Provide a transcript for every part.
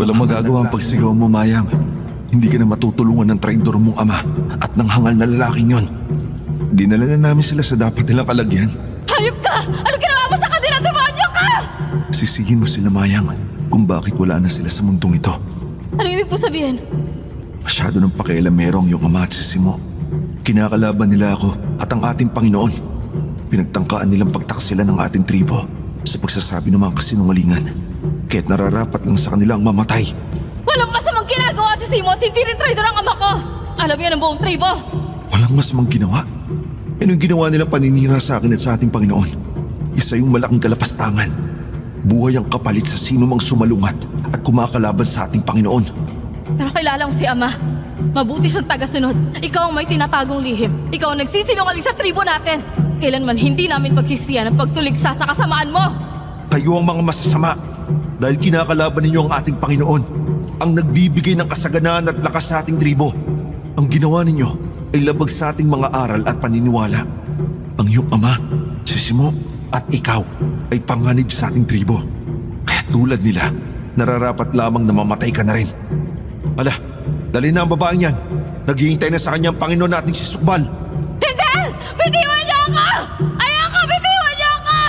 Walang magagawa ang pagsigaw mo, Mayang. Hindi ka na matutulungan ng traidor mong ama at ng hangal na lalaking yon. Dinala na namin sila sa dapat nilang kalagyan. Hayop ka! Ano ginawa mo sa kanila? Demonyo ka! Sisihin mo sila, Mayang, kung bakit wala na sila sa mundong ito. Ano ibig mo sabihin? Masyado ng pakialamero ang iyong ama at sisi mo. Kinakalaban nila ako at ang ating Panginoon. Pinagtangkaan nilang pagtaksila ng ating tribo sa pagsasabi ng mga kasinungalingan. Kaya't nararapat lang sa kanila ang mamatay. Walang masamang ginagawa si Simo at hindi rin traidor ang ama ko! Alam yan ang buong tribo! Walang masamang ginawa. Ano yung ginawa nilang paninira sa akin at sa ating Panginoon? Isa yung malaking kalapastangan. Buhay ang kapalit sa sino mang sumalungat at kumakalaban sa ating Panginoon. Pero kilala ko si ama. Mabuti siyang tagasunod. Ikaw ang may tinatagong lihim. Ikaw ang nagsisinungaling sa tribo natin. Kailanman hindi namin pagsisiyan ang pagtuligsa sa kasamaan mo. Kayo ang mga masasama dahil kinakalaban ninyo ang ating Panginoon, ang nagbibigay ng kasaganaan at lakas sa ating tribo. Ang ginawa ninyo ay labag sa ating mga aral at paniniwala. Ang iyong ama, si Simo at ikaw ay panganib sa ating tribo. Kaya tulad nila, nararapat lamang na mamatay ka na rin. Ala, dali na ang babaeng yan. Naghihintay na sa kanyang Panginoon nating si Sukbal. Hindi! Bitiwan niyo ako! Ayoko! Bitiwan niyo ako!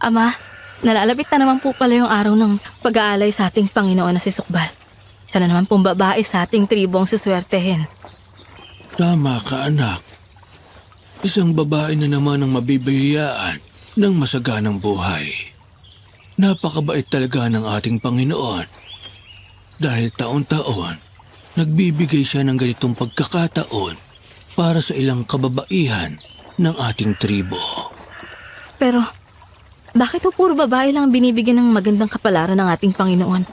Ama, nalalapit na naman po pala yung araw ng pag-aalay sa ating Panginoon na si Sukbal. Isa na naman pong babae sa ating tribong suswertehin. Tama ka, anak. Isang babae na naman ang mabibigyan ng masaganang buhay. Napakabait talaga ng ating Panginoon. Dahil taon-taon, nagbibigay siya ng ganitong pagkakataon para sa ilang kababaihan ng ating tribo. Pero, bakit po puro babae lang ang binibigyan ng magandang kapalaran ng ating Panginoon?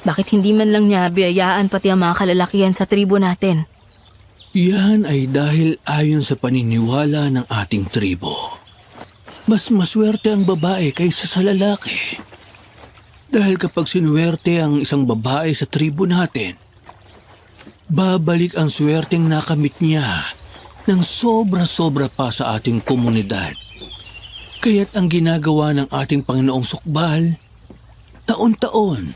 Bakit hindi man lang niya biyayaan pati ang mga kalalakihan sa tribo natin? Yan ay dahil ayon sa paniniwala ng ating tribo. Mas maswerte ang babae kaysa sa lalaki. Dahil kapag sinuwerte ang isang babae sa tribo natin, babalik ang swerteng nakamit niya ng sobra-sobra pa sa ating komunidad. Kaya't ang ginagawa ng ating Panginoong Sukbal, taon-taon,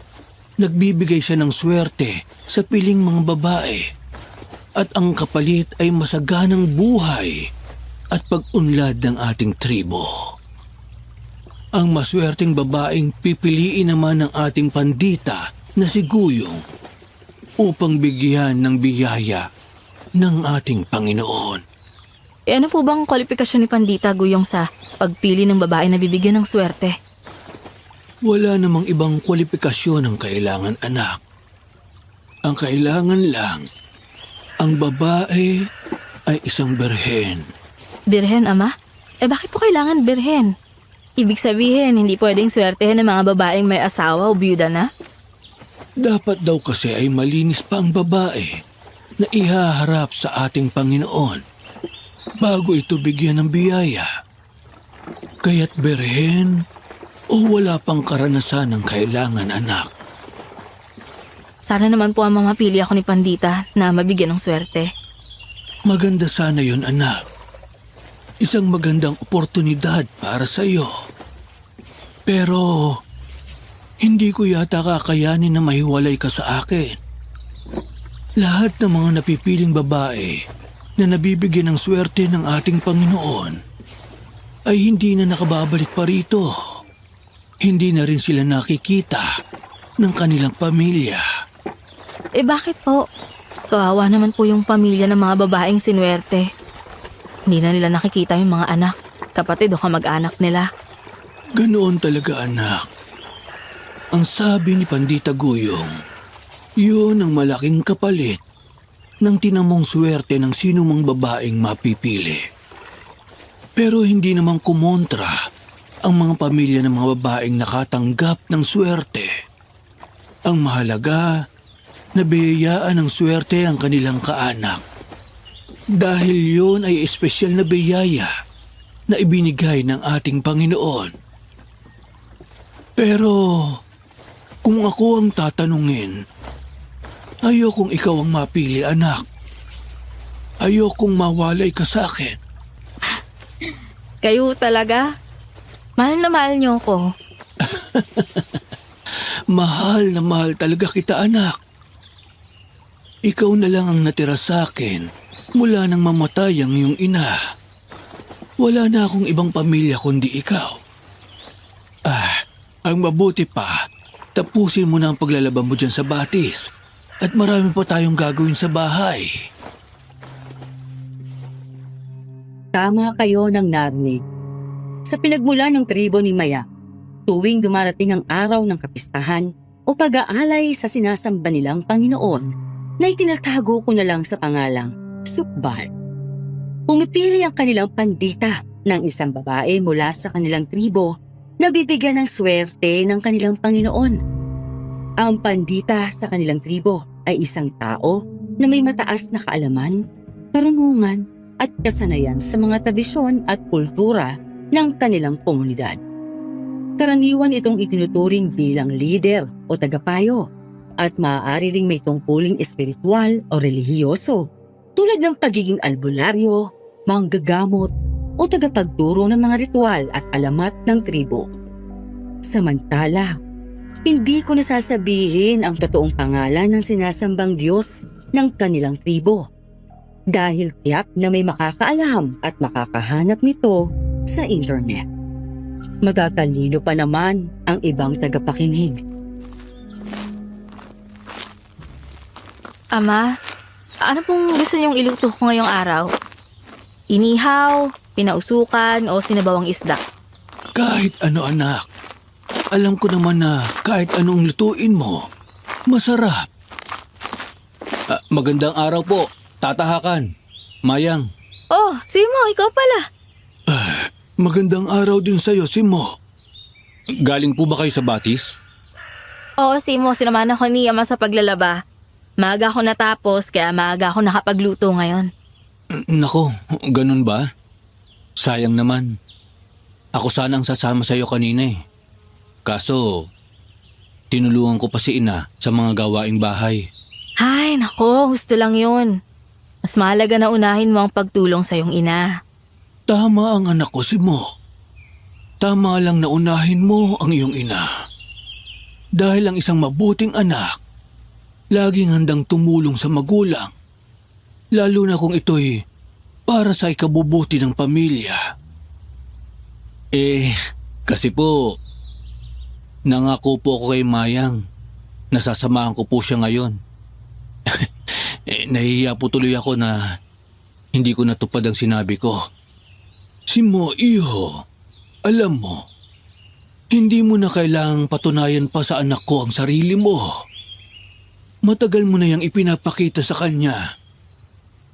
nagbibigay siya ng swerte sa piling mga babae at ang kapalit ay masaganang buhay at pag-unlad ng ating tribo. Ang maswerteng babaeng pipiliin naman ng ating pandita na si Guyong upang bigyan ng biyaya ng ating Panginoon. Ano po bang kwalifikasyon ni Pandita Guyong sa pagpili ng babae na bibigyan ng swerte? Wala namang ibang kwalifikasyon ang kailangan, anak. Ang kailangan lang, ang babae ay isang birhen. Birhen, Ama? Bakit po kailangan birhen? Ibig sabihin, hindi pwedeng swertehin ng mga babaeng may asawa o biyuda na? Dapat daw kasi ay malinis pa ang babae na ihaharap sa ating Panginoon bago ito bigyan ng biyaya. Kaya't birhen o wala pang karanasan ng kailangan, anak. Sana naman po ang mamapili ako ni Pandita na mabigyan ng swerte. Maganda sana yon, anak. Isang magandang oportunidad para sa iyo. Pero hindi ko yata kakayanin na mahiwalay ka sa akin. Lahat ng mga napipiling babae na nabibigyan ng swerte ng ating Panginoon ay hindi na nakababalik pa rito. Hindi na rin sila nakikita ng kanilang pamilya. Bakit po? Kawawa naman po yung pamilya ng mga babaeng sinwerte. Hindi na nila nakikita yung mga anak, kapatid o kamag-anak nila. Ganoon talaga, anak. Ang sabi ni Pandita Guyong, yun ang malaking kapalit ng tinamong swerte ng sinumang babaeng mapipili. Pero hindi naman kumontra ang mga pamilya ng mga babaeng nakatanggap ng swerte. Ang mahalaga, nabiyayaan ng swerte ang kanilang kaanak. Dahil yun ay espesyal na biyaya na ibinigay ng ating Panginoon. Pero kung ako ang tatanungin, ayokong ikaw ang mapili, anak. Ayokong mawalay ka sa akin. Kayo talaga? Mahal na mahal niyo ako. Mahal na mahal talaga kita, anak. Ikaw na lang ang natira sa akin mula nang mamatay ang iyong ina. Wala na akong ibang pamilya kundi ikaw. Ang mabuti pa, tapusin mo na ang paglalaba mo dyan sa batis at marami pa tayong gagawin sa bahay. Tama kayo ng narinig. Sa pinagmula ng tribo ni Maya, tuwing dumarating ang araw ng kapistahan o pag-aalay sa sinasamba nilang Panginoon, na itinatago ko na lang sa pangalang Sukbal. Pumipili ang kanilang pandita ng isang babae mula sa kanilang tribo na bibigyan ng swerte ng kanilang Panginoon. Ang pandita sa kanilang tribo ay isang tao na may mataas na kaalaman, karunungan at kasanayan sa mga tradisyon at kultura ng kanilang komunidad. Karaniwan itong itinuturing bilang leader o tagapayo at maaari ring may tungkuling espiritual o relihiyoso tulad ng pagiging albularyo, manggagamot o tagapagturo ng mga ritual at alamat ng tribo. Samantala, hindi ko nasasabihin ang totoong pangalan ng sinasambang Diyos ng kanilang tribo dahil tiyak na may makakaalam at makakahanap nito sa internet. Magatalino pa naman ang ibang tagapakinig. Ama, ano pong gusto niyong iluto ko ngayong araw? Inihaw, pinausukan o sinabawang isda? Kahit ano anak, alam ko naman na kahit anong lutuin mo, masarap. Magandang araw po, tatahakan. Mayang. Oh, Simo, ikaw pala. Magandang araw din sa'yo, Simo. Galing po ba kayo sa batis? Oo, Simo, sinamahan ako ni Ama sa paglalaba. Maaga ako natapos, kaya maaga ako nakapagluto ngayon. Nako, ganun ba? Sayang naman. Ako sanang sasama sa'yo kanina eh. Kaso, tinulungan ko pa si ina sa mga gawaing bahay. Ay, nako, gusto lang yun. Mas mahalaga na unahin mo ang pagtulong sa iyong ina. Tama ang anak ko, Simo. Tama lang na unahin mo ang iyong ina. Dahil ang isang mabuting anak, laging handang tumulong sa magulang. Lalo na kung ito'y para sa ikabubuti ng pamilya. Kasi po, nangako po ako kay Mayang. Nasasamahan ko po siya ngayon. Nahihiya po tuloy ako na hindi ko natupad ang sinabi ko. Simo, iho, alam mo, hindi mo na kailangang patunayan pa sa anak ko ang sarili mo. Matagal mo na yang ipinapakita sa kanya.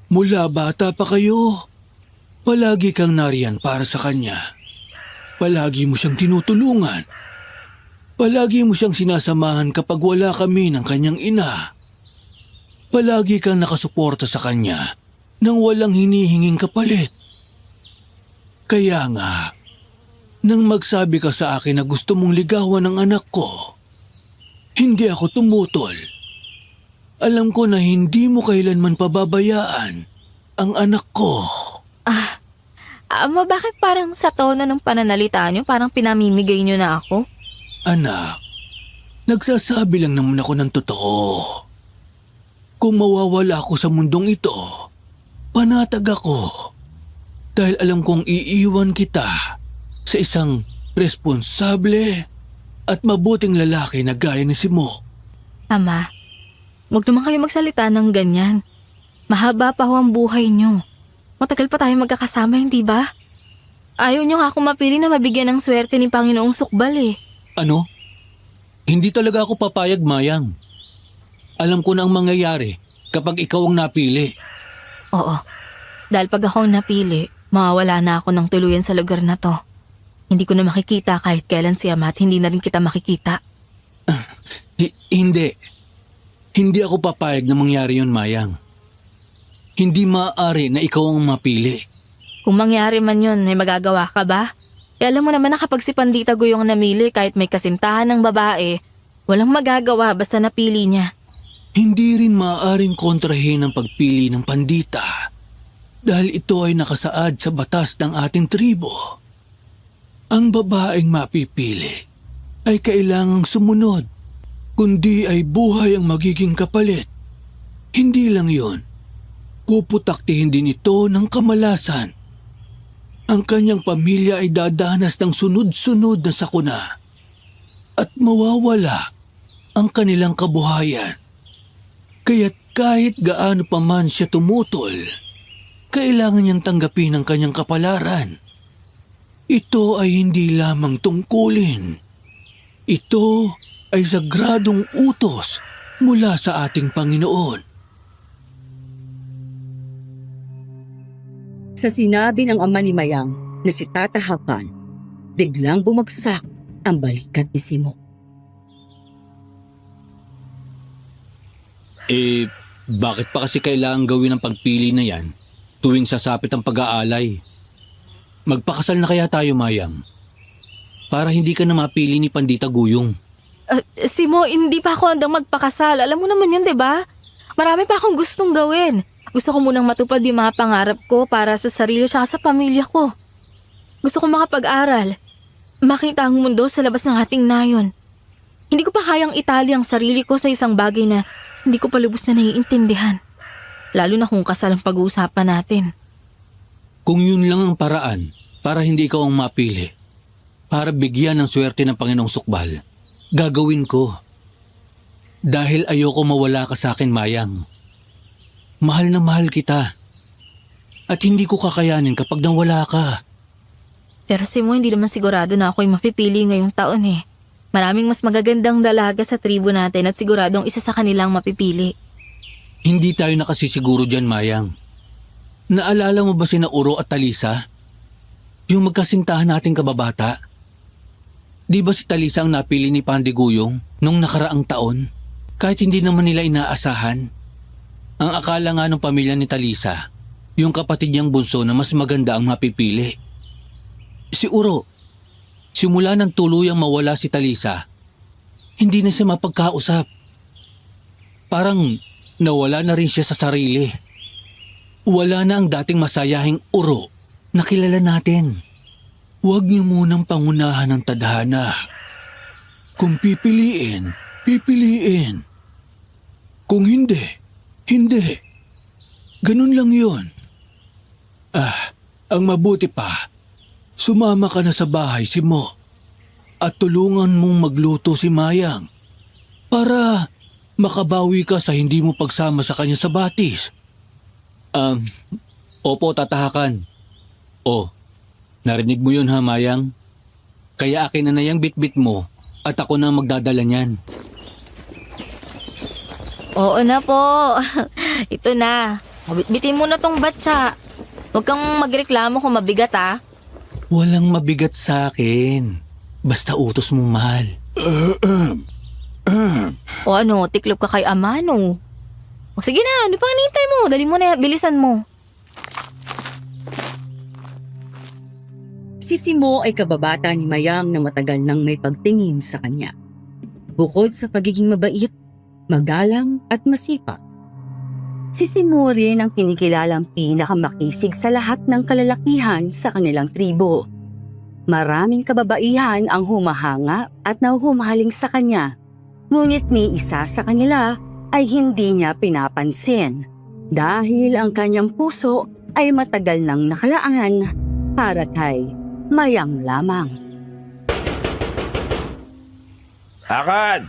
Mula bata pa kayo, palagi kang nariyan para sa kanya. Palagi mo siyang tinutulungan. Palagi mo siyang sinasamahan kapag wala kami ng kanyang ina. Palagi kang nakasuporta sa kanya nang walang hinihinging kapalit. Kaya nga, nang magsabi ka sa akin na gusto mong ligawan ng anak ko, hindi ako tumutol. Alam ko na hindi mo kailanman pababayaan ang anak ko. Ama, bakit parang sa tono ng pananalita niyo, parang pinamimigay niyo na ako? Anak, nagsasabi lang naman ako ng totoo. Kung mawawala ako sa mundong ito, panatag ako. Dahil alam kong iiwan kita sa isang responsable at mabuting lalaki na gaya ni Simo. Ama, huwag naman kayo magsalita ng ganyan. Mahaba pa ho ang buhay niyo. Matagal pa tayo magkakasama, hindi ba? Ayaw niyo nga ako mapili na mabigyan ng swerte ni Panginoong Sukbal eh. Ano? Hindi talaga ako papayag, Mayang. Alam ko na ang mangyayari kapag ikaw ang napili. Oo, dahil pag ako ang napili, mawawala na ako ng tuluyan sa lugar na to. Hindi ko na makikita kahit kailan si Ama at hindi na rin kita makikita. Hindi. Hindi ako papayag na mangyari yun, Mayang. Hindi maaari na ikaw ang mapili. Kung mangyari man yun, may magagawa ka ba? Alam mo naman na kapag si Pandita Guyong namili kahit may kasintahan ng babae, walang magagawa basta napili niya. Hindi rin maaaring kontrahin ang pagpili ng pandita dahil ito ay nakasaad sa batas ng ating tribo. Ang babaeng mapipili ay kailangang sumunod, kundi ay buhay ang magiging kapalit. Hindi lang yun, puputaktihin din ito ng kamalasan. Ang kanyang pamilya ay dadanas ng sunod-sunod na sakuna at mawawala ang kanilang kabuhayan. Kaya't kahit gaano pa man siya tumutol, kailangan niyang tanggapin ang kanyang kapalaran. Ito ay hindi lamang tungkulin. Ito ay sagradong utos mula sa ating Panginoon. Sa sinabi ng ama ni Mayang na si Tata Hakan, biglang bumagsak ang balikat ni Simo. Bakit pa kasi kailangan gawin ang pagpili na yan tuwing sasapit ang pag-aalay? Magpakasal na kaya tayo, Mayang? Para hindi ka na mapili ni Pandita Guyong. Simo, hindi pa ako handang magpakasal. Alam mo naman yun, di ba? Marami pa akong gustong gawin. Gusto ko munang matupad yung mga pangarap ko para sa sarili at sa pamilya ko. Gusto ko makapag-aral. Makita ang mundo sa labas ng ating nayon. Hindi ko pa kayang itali ang sarili ko sa isang bagay na hindi ko pa lubos na naiintindihan. Lalo na kung kasal ang pag-uusapan natin. Kung yun lang ang paraan para hindi ikaw ang mapili, para bigyan ng swerte ng Panginoong Sukbal, gagawin ko. Dahil ayoko mawala ka sa akin, Mayang. Mahal na mahal kita. At hindi ko kakayanin kapag nawala ka. Pero si Mo, hindi naman sigurado na ako'y mapipili ngayong taon eh. Maraming mas magagandang dalaga sa tribo natin at siguradong isa sa kanilang mapipili. Hindi tayo nakasisiguro dyan, Mayang. Naalala mo ba sina Uro at Talisa? Yung magkasintahan nating kababata? Di ba si Talisa ang napili ni Pandiguyong nung nakaraang taon? Kahit hindi naman nila inaasahan. Ang akala nga ng pamilya ni Talisa, yung kapatid niyang bunso na mas maganda ang mapipili. Si Uro, simula nang tuluyang mawala si Talisa, hindi na siya mapagkausap. Parang nawala na rin siya sa sarili. Wala na ang dating masayahing Uro na kilala natin. Huwag niyo munang pangunahan ng tadhana. Kung pipiliin, pipiliin. Kung hindi, hindi. Ganun lang yun. Ang mabuti pa, sumama ka na sa bahay si Mo at tulungan mong magluto si Mayang para makabawi ka sa hindi mo pagsama sa kanya sa batis. Opo, tatahakan. Oh, narinig mo yun ha, Mayang? Kaya akin na yung bitbit mo at ako na magdadala niyan. Oo na po. Ito na. Bitbitin mo na tong batsa. Huwag kang magreklamo kung mabigat ah. Walang mabigat sa akin. Basta utos mo, mahal. O ano, tiklop ka kay ama no? O sige na, ano pang hinihintay mo? Dali mo na, bilisan mo. Si Simo ay kababata ni Mayang na matagal nang may pagtingin sa kanya. Bukod sa pagiging mabait, magalang at masipag, si Simo rin ang kinikilalang pinakamakisig sa lahat ng kalalakihan sa kanilang tribo. Maraming kababaihan ang humahanga at nahuhumaling sa kanya, ngunit ni isa sa kanila ay hindi niya pinapansin dahil ang kanyang puso ay matagal nang nakalaan para kay Mayang lamang. Hakan!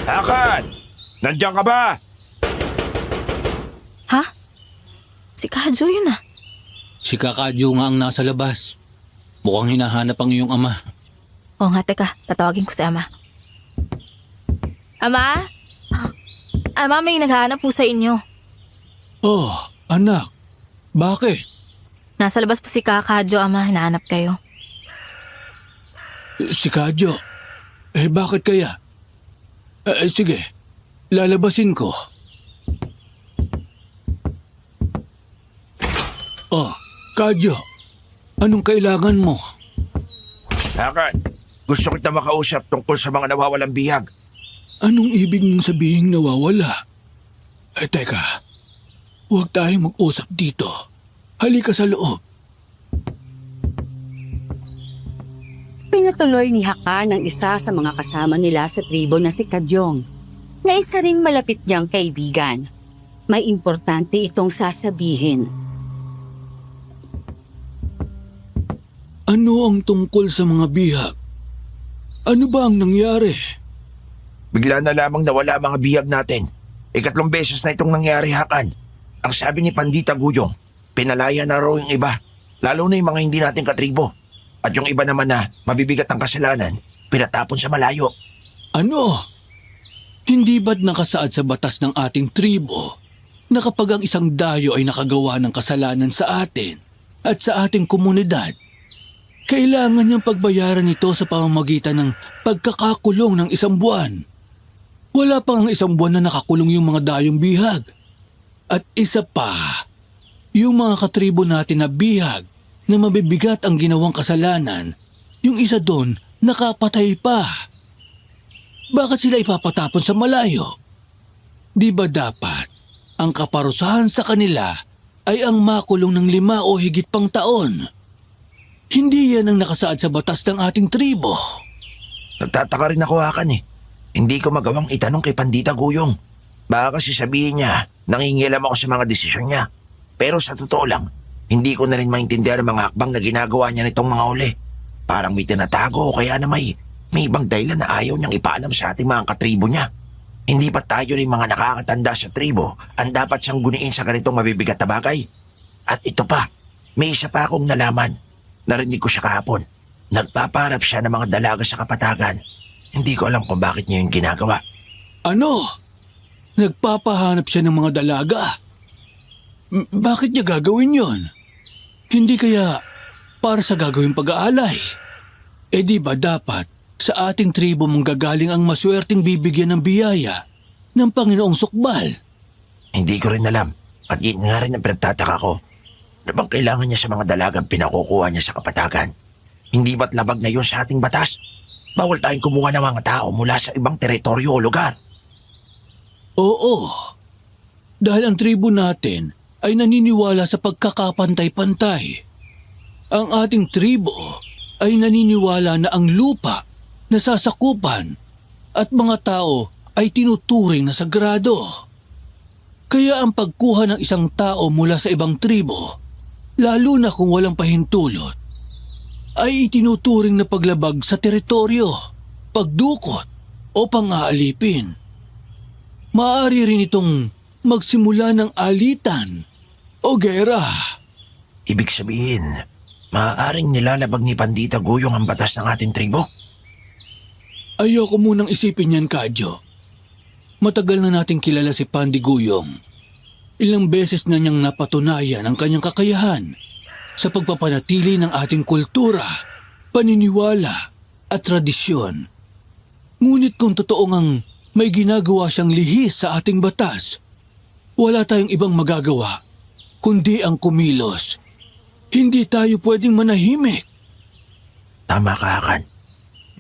Hakan! Nandiyan ka ba? Ha? Si Kadyo yun ah. Si Kakadyo nga ang nasa labas. Mukhang hinahanap ang iyong ama. Oo nga, teka. Tatawagin ko si ama. Ama? Ama, may naghahanap po sa inyo. Oh, anak. Bakit? Nasa labas po si Kadyo, ama. Hinahanap kayo. Si Kadyo. Bakit kaya? Sige, lalabasin ko. Oh, Kadyo. Anong kailangan mo? Hakan, gusto kita makausap tungkol sa mga nawawalang bihag. Anong ibig mong sabihin nawawala? Teka. Huwag tayong mag-usap dito. Halika sa loob. Pinatuloy ni Hakan ang isa sa mga kasama nila sa tribo na si Kadyong, na isa ring malapit niyang kaibigan. May importante itong sasabihin. Ano ang tungkol sa mga bihag? Ano ba ang nangyari? Bigla na lamang nawala ang mga bihag natin. 3 beses na itong nangyari, Hakan. Ang sabi ni Pandita Guyong, pinalaya na raw yung iba, lalo na yung mga hindi nating katribo. At yung iba naman na mabibigat ang kasalanan, pinatapon sa malayo. Ano? Hindi ba't nakasaad sa batas ng ating tribo na kapag ang isang dayo ay nakagawa ng kasalanan sa atin at sa ating komunidad, kailangan niyang pagbayaran ito sa pamamagitan ng pagkakakulong ng 1 buwan. Wala pang ang 1 buwan na nakakulong yung mga dayong bihag. At isa pa, yung mga katribo natin na bihag na mabibigat ang ginawang kasalanan, yung isa doon nakapatay pa. Bakit sila ipapatapon sa malayo? Di ba dapat ang kaparusahan sa kanila ay ang makulong ng 5 o higit pang taon? Hindi yan ang nakasaad sa batas ng ating tribo. Nagtataka rin ako, Hakan eh. Hindi ko magawang itanong kay Pandita Guyong. Baka kasi sabihin niya, nangingialam ako sa mga desisyon niya. Pero sa totoo lang, hindi ko na rin maintindihan ang mga hakbang na ginagawa niya nitong mga uli. Parang may tinatago o kaya na may ibang dahilan na ayaw niyang ipaalam sa ating mga katribo niya. Hindi pa tayo rin mga nakakatanda sa tribo ang dapat siyang guniin sa ganitong mabibigat na bagay. At ito pa, may isa pa akong nalaman. Narinig ko siya kahapon. Nagpaparap siya ng mga dalaga sa kapatagan. Hindi ko alam kung bakit niya yung ginagawa. Ano? Nagpapahanap siya ng mga dalaga? Bakit niya gagawin yon? Hindi kaya para sa gagawing pag-aalay? Di ba dapat sa ating tribo mong gagaling ang maswerteng bibigyan ng biyaya ng Panginoong Sukbal? Hindi ko rin alam. At yun nga rin ang pinagtataka ko. Ano bang kailangan niya sa mga dalagang pinakukuha niya sa kapatagan? Hindi ba't labag na yun sa ating batas? Bawal tayong kumuha ng mga tao mula sa ibang teritoryo o lugar. Oo. Dahil ang tribo natin ay naniniwala sa pagkakapantay-pantay. Ang ating tribo ay naniniwala na ang lupa, nasasakupan, at mga tao ay tinuturing na sagrado. Kaya ang pagkuha ng isang tao mula sa ibang tribo, lalo na kung walang pahintulot, ay itinuturing na paglabag sa teritoryo, pagdukot o pang-aalipin. Maaari rin itong magsimula ng alitan o gera. Ibig sabihin, maaaring nilalabag ni Pandita Guyong ang batas ng ating tribo? Ayoko munang isipin yan, Kadyo. Matagal na nating kilala si Pandi Guyong. Ilang beses na niyang napatunayan ang kanyang kakayahan sa pagpapanatili ng ating kultura, paniniwala at tradisyon. Ngunit kung totoo ngang may ginagawa siyang lihis sa ating batas, wala tayong ibang magagawa kundi ang kumilos. Hindi tayo pwedeng manahimik. Tama ka, Hakan.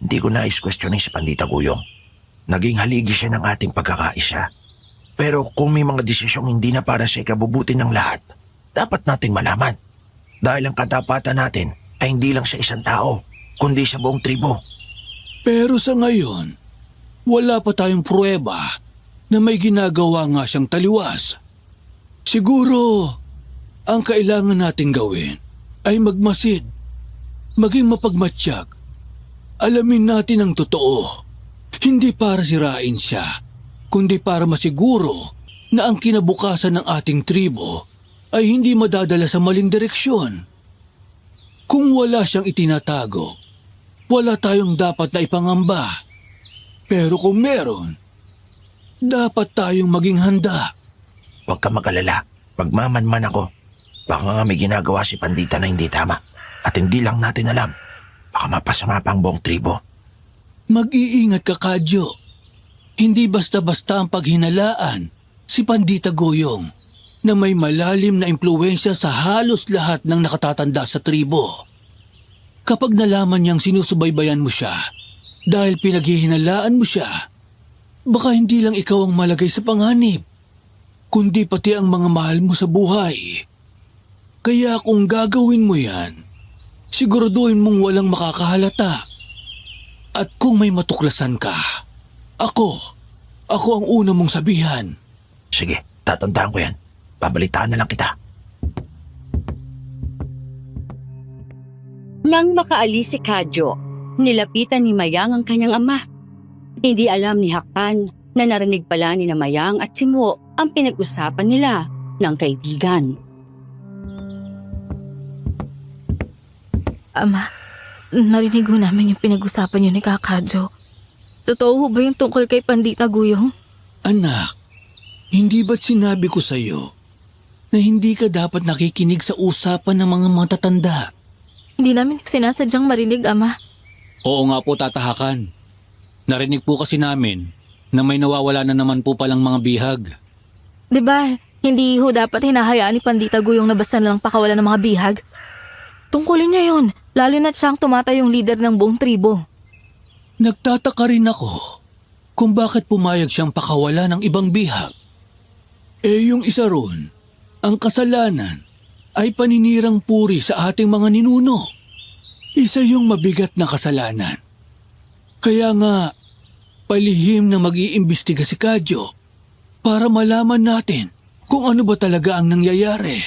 Hindi ko nais-questionin si Pandita Guyong. Naging haligi siya ng ating pagkakaisa. Pero kung may mga desisyong hindi na para sa ikabubuti ng lahat, dapat nating malaman. Dahil ang katapatan natin ay hindi lang sa isang tao, kundi sa buong tribo. Pero sa ngayon, wala pa tayong pruweba na may ginagawa nga siyang taliwas. Siguro, ang kailangan nating gawin ay magmasid, maging mapagmatsyag. Alamin natin ang totoo. Hindi para sirain siya, kundi para masiguro na ang kinabukasan ng ating tribo ay hindi madadala sa maling direksyon. Kung wala siyang itinatago, wala tayong dapat na ipangamba. Pero kung meron, dapat tayong maging handa. Huwag ka mag-alala. Magmamanman ako. Baka nga may ginagawa si Pandita na hindi tama. At hindi lang natin alam. Baka mapasama pa ang buong tribo. Mag-iingat ka, Kadyo. Hindi basta-basta ang paghinalaan si Pandita Guyong na may malalim na impluwensya sa halos lahat ng nakatatanda sa tribo. Kapag nalaman niyang sinusubaybayan mo siya dahil pinaghihinalaan mo siya, baka hindi lang ikaw ang malagay sa panganib, kundi pati ang mga mahal mo sa buhay. Kaya kung gagawin mo yan, siguraduhin mong walang makakahalata. At kung may matuklasan ka, ako ang una mong sabihan. Sige, tatandaan ko yan. Babalitaan na lang kita. Nang makaalis si Kadyo, nilapitan ni Mayang ang kanyang ama. Hindi alam ni Hakan na narinig pala ni Mayang at si Mo ang pinag-usapan nila ng kaibigan. Ama, narinig ho namin yung pinag-usapan niyo ni Kakadyo. Totoo ho ba yung tungkol kay Pandita Guyong? Anak, hindi ba't sinabi ko sa'yo na hindi ka dapat nakikinig sa usapan ng mga matatanda? Hindi namin sinasadyang marinig, Ama. Oo nga po, tatahakan. Narinig po kasi namin na may nawawala na naman po palang mga bihag. Diba, hindi ho dapat hinahayaan ni Pandita Guyong na basta nalang pakawalan ng mga bihag. Tungkulin niya yon, lalo na't siyang tumatayong leader ng buong tribo. Nagtataka rin ako kung bakit pumayag siyang pakawala ng ibang bihag. Yung isa ron, ang kasalanan ay paninirang puri sa ating mga ninuno. Isa yung mabigat na kasalanan. Kaya nga, palihim na mag-iimbestiga si Kadyo para malaman natin kung ano ba talaga ang nangyayari.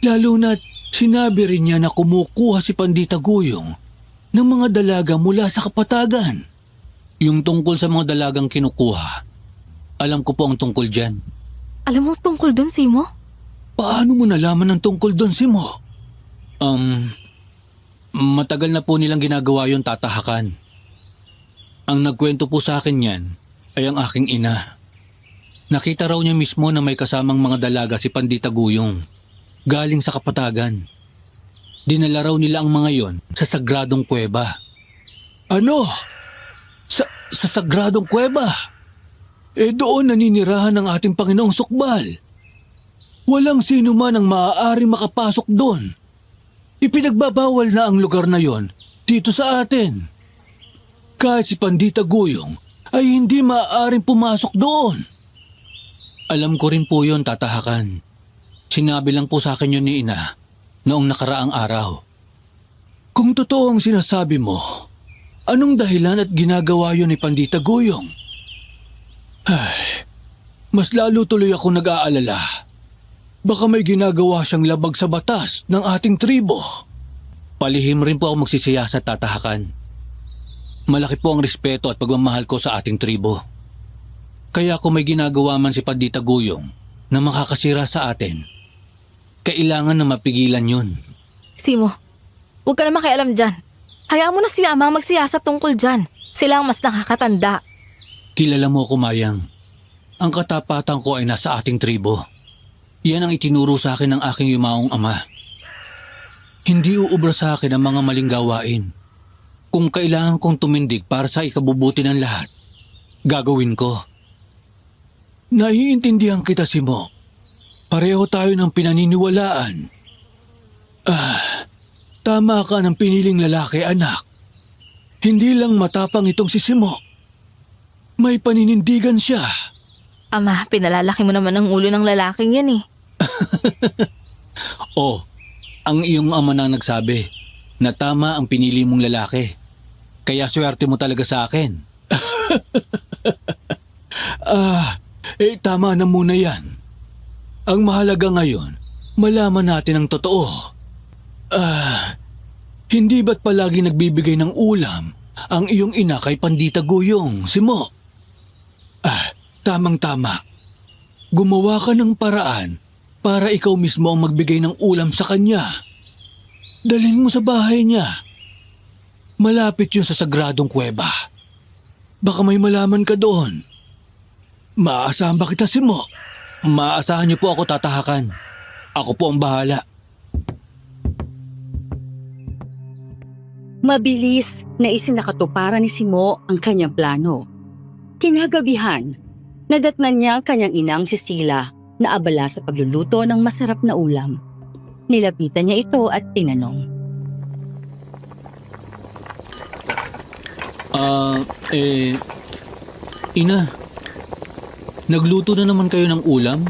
Lalo na't sinabi rin niya na kumukuha si Pandita Guyong ng mga dalaga mula sa kapatagan. Yung tungkol sa mga dalagang kinukuha, alam ko po ang tungkol dyan. Alam mo tungkol dun, Simo? Paano mo nalaman ang tungkol doon, Simo? Matagal na po nilang ginagawa yung tatahakan. Ang nagkwento po sa akin yan ay ang aking ina. Nakita raw niya mismo na may kasamang mga dalaga si Pandita Guyong, galing sa kapatagan. Dinala raw nila ang mga yon sa sagradong kuweba. Ano? Sa sagradong kuweba? Doon naninirahan ng ating Panginoong Sukbal. Walang sino man ang maaaring makapasok doon. Ipinagbabawal na ang lugar na yon dito sa atin. Kahit si Pandita Guyong ay hindi maaaring pumasok doon. Alam ko rin po yon, tatahakan. Sinabi lang po sa akin yun ni Ina noong nakaraang araw. Kung totoo ang sinasabi mo, anong dahilan at ginagawa yon ni Pandita Guyong? Ay, mas lalo tuloy ako nag-aalala. Baka may ginagawa siyang labag sa batas ng ating tribo. Palihim rin po ako magsisiyasat sa tatahakan. Malaki po ang respeto at pagmamahal ko sa ating tribo. Kaya kung may ginagawa man si Pandita Guyong na makakasira sa atin, kailangan na mapigilan yun. Simo, huwag ka na makialam dyan. Hayaan mo na si Ama magsiyasat tungkol dyan. Sila ang mas nakakatanda. Kilala mo ako, Mayang. Ang katapatan ko ay nasa ating tribo. Yan ang itinuro sa akin ng aking yumaong ama. Hindi uubra sa akin ang mga maling gawain. Kung kailangan kong tumindig para sa ikabubuti ng lahat, gagawin ko. Naiintindihan kita, Simo. Pareho tayo ng pinaniniwalaan. Tama ka ng piniling lalaki, anak. Hindi lang matapang itong si Simo. May paninindigan siya. Ama, pinalalaki mo naman ang ulo ng lalaking yan eh. Ang iyong ama na nagsabi na tama ang pinili mong lalaki. Kaya swerte mo talaga sa akin. Tama na muna yan. Ang mahalaga ngayon, malaman natin ang totoo. Hindi ba't palagi nagbibigay ng ulam ang iyong ina kay Pandita Guyong, Simo? Tamang-tama. Gumawa ka ng paraan para ikaw mismo ang magbigay ng ulam sa kanya. Dalhin mo sa bahay niya. Malapit yun sa sagradong kuweba. Baka may malaman ka doon. Maaasahan ba kita, Simo? Maaasahan niyo po ako, tatahakan. Ako po ang bahala. Mabilis na isinakatuparan ni Simo ang kanyang plano. Kinagabihan, nadatnan niya ang kanyang inang si Sila na abala sa pagluluto ng masarap na ulam. Nilapitan niya ito at tinanong. Ina, nagluto na naman kayo ng ulam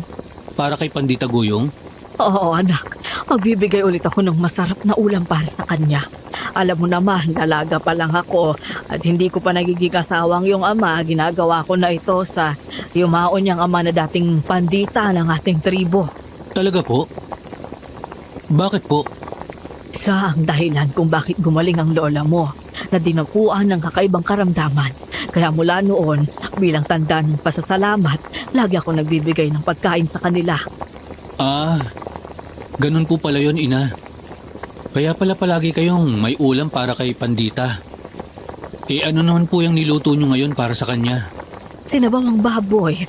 para kay Pandita Guyong? Oo, anak. Magbibigay ulit ako ng masarap na ulam para sa kanya. Alam mo naman, dalaga pa lang ako at hindi ko pa nagiging asawang yung ama. Ginagawa ko na ito sa yumaon niyang ama na dating pandita ng ating tribo. Talaga po? Bakit po? Siya ang dahilan kung bakit gumaling ang lola mo na dinapuan ng kakaibang karamdaman. Kaya mula noon, bilang tanda ng pasasalamat, lagi ako nagbibigay ng pagkain sa kanila. Ganun po pala yun, Ina. Kaya pala palagi kayong may ulam para kay Pandita. Ano naman po yung niluto nyo ngayon para sa kanya? Sinabawang baboy.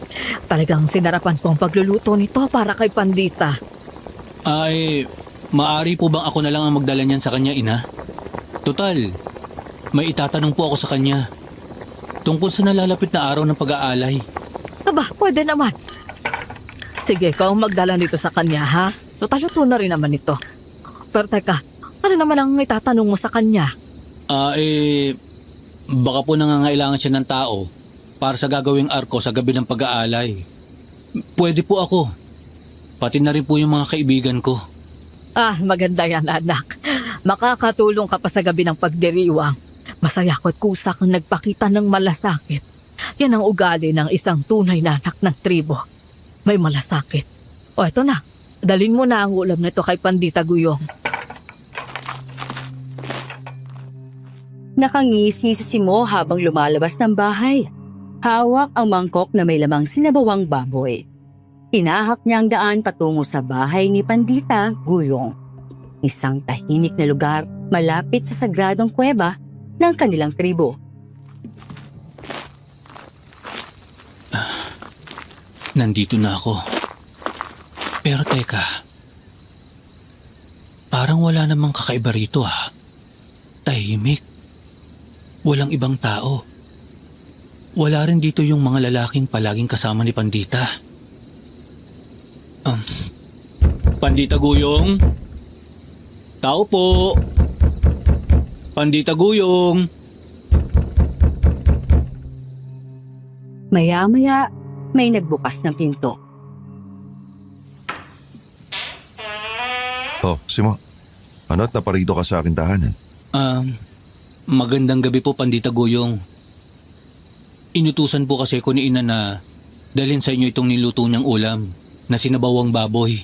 Talagang sinarapan ko ang pagluluto nito para kay Pandita. Maari po bang ako na lang ang magdala niyan sa kanya, Ina? Total, may itatanong po ako sa kanya. Tungkol sa nalalapit na araw ng pag-aalay. Aba, pwede naman. Sige, ikaw ang magdala nito sa kanya, ha? So, taluto na rin naman ito. Pero teka, ano naman ang itatanong mo sa kanya? Baka po nangangailangan siya ng tao para sa gagawing arko sa gabi ng pag-aalay. Pwede po ako. Pati na rin po yung mga kaibigan ko. Maganda yan, anak. Makakatulong ka pa sa gabi ng pagdiriwang. Masaya ko at kusa kang nagpakita ng malasakit. Yan ang ugali ng isang tunay na anak ng tribo. May malasakit. O eto na, dalhin mo na ang ulam nito kay Pandita Guyong. Nakangisi si Simo habang lumalabas ng bahay. Hawak ang mangkok na may lamang sinabawang baboy. Hinahak niya ang daan patungo sa bahay ni Pandita Guyong. Isang tahimik na lugar malapit sa sagradong kuweba ng kanilang tribo. Nandito na ako. Pero teka, parang wala namang kakaiba rito ah. Tahimik. Walang ibang tao. Wala rin dito yung mga lalaking palaging kasama ni Pandita. Pandita Guyong? Tao po! Pandita Guyong! Maya-maya, may nagbukas ng pinto. Oh, Simo. Ano't naparito ka sa aking tahanan? Magandang gabi po, Pandita Guyong. Inutusan po kasi ko ni Ina na dalhin sa inyo itong niluto niyang ulam na sinabawang baboy.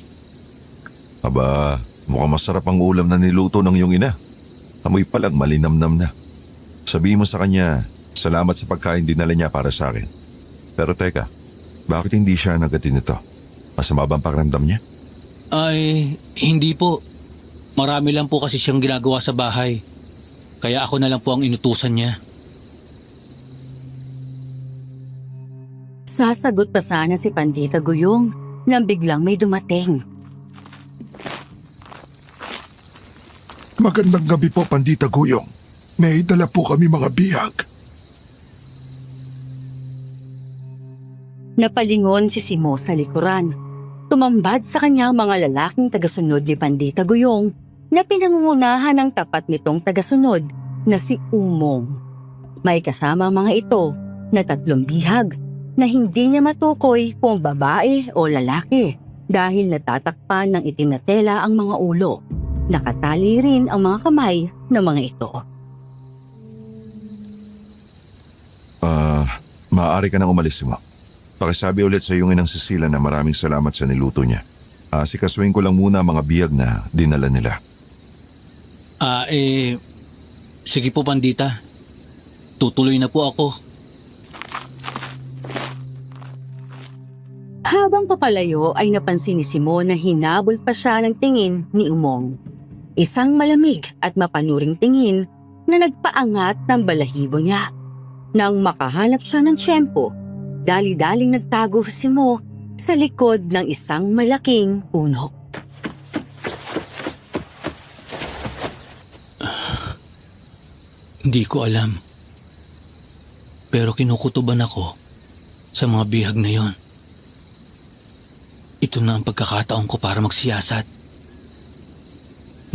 Aba, mukhang masarap ang ulam na niluto ng iyong ina. Amoy pa lang malinamnam na. Sabihin mo sa kanya, salamat sa pagkain dinala niya para sa akin. Pero teka, bakit hindi siya nagatin nito? Masama ba ang pakiramdam niya? Ay, hindi po. Marami lang po kasi siyang ginagawa sa bahay. Kaya ako na lang po ang inutusan niya. Sasagot pa sana si Pandita Guyong nang biglang may dumating. Magandang gabi po, Pandita Guyong. May dala po kami mga bihag. Napalingon si Simo sa likuran. Tumambad sa kanya ang mga lalaking tagasunod ni Pandita Guyong na pinangungunahan ng tapat nitong tagasunod na si Umong. May kasama ang mga ito na 3 bihag na hindi niya matukoy kung babae o lalaki dahil natatakpan ng itim na tela ang mga ulo. Nakatali rin ang mga kamay ng mga ito. Maaari ka nang umalis, Simo. Pakisabi ulit sa iyong inang Cecilia na maraming salamat sa niluto niya. Sikasuhin ko lang muna ang mga bihag na dinala nila. Sige po, Pandita. Tutuloy na po ako. Habang papalayo ay napansin ni Simo na hinabol pa siya ng tingin ni Umong. Isang malamig at mapanuring tingin na nagpaangat ng balahibo niya. Nang makahanap siya ng tiyempo, dali-daling nagtago si Simo sa likod ng isang malaking puno. Hindi ko alam. Pero kinukutuban ako sa mga bihag na yon. Ito na ang pagkakataon ko para magsiyasat.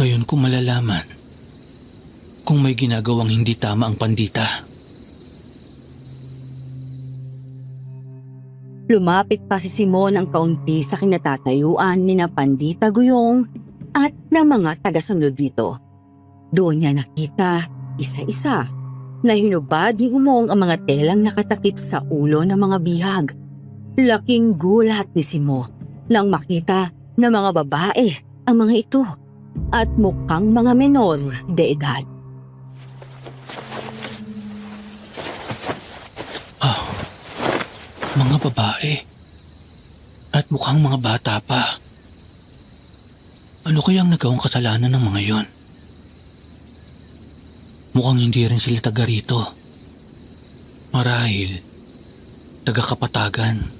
Ngayon ko malalaman kung may ginagawang hindi tama ang Pandita. Lumapit pa si Simo ng kaunti sa kinatatayuan ni na Pandita Guyong at ng mga tagasunod nito. Doon niya nakita isa-isa na hinubad ni Umong ang mga telang nakatakip sa ulo ng mga bihag. Laking gulat ni Simo nang makita na mga babae ang mga ito at mukhang mga menor de edad. Mga babae. At mukhang mga bata pa. Ano kayang nagawang kasalanan ng mga yon? Mukhang hindi rin sila taga rito. Marahil, taga-Kapatagan.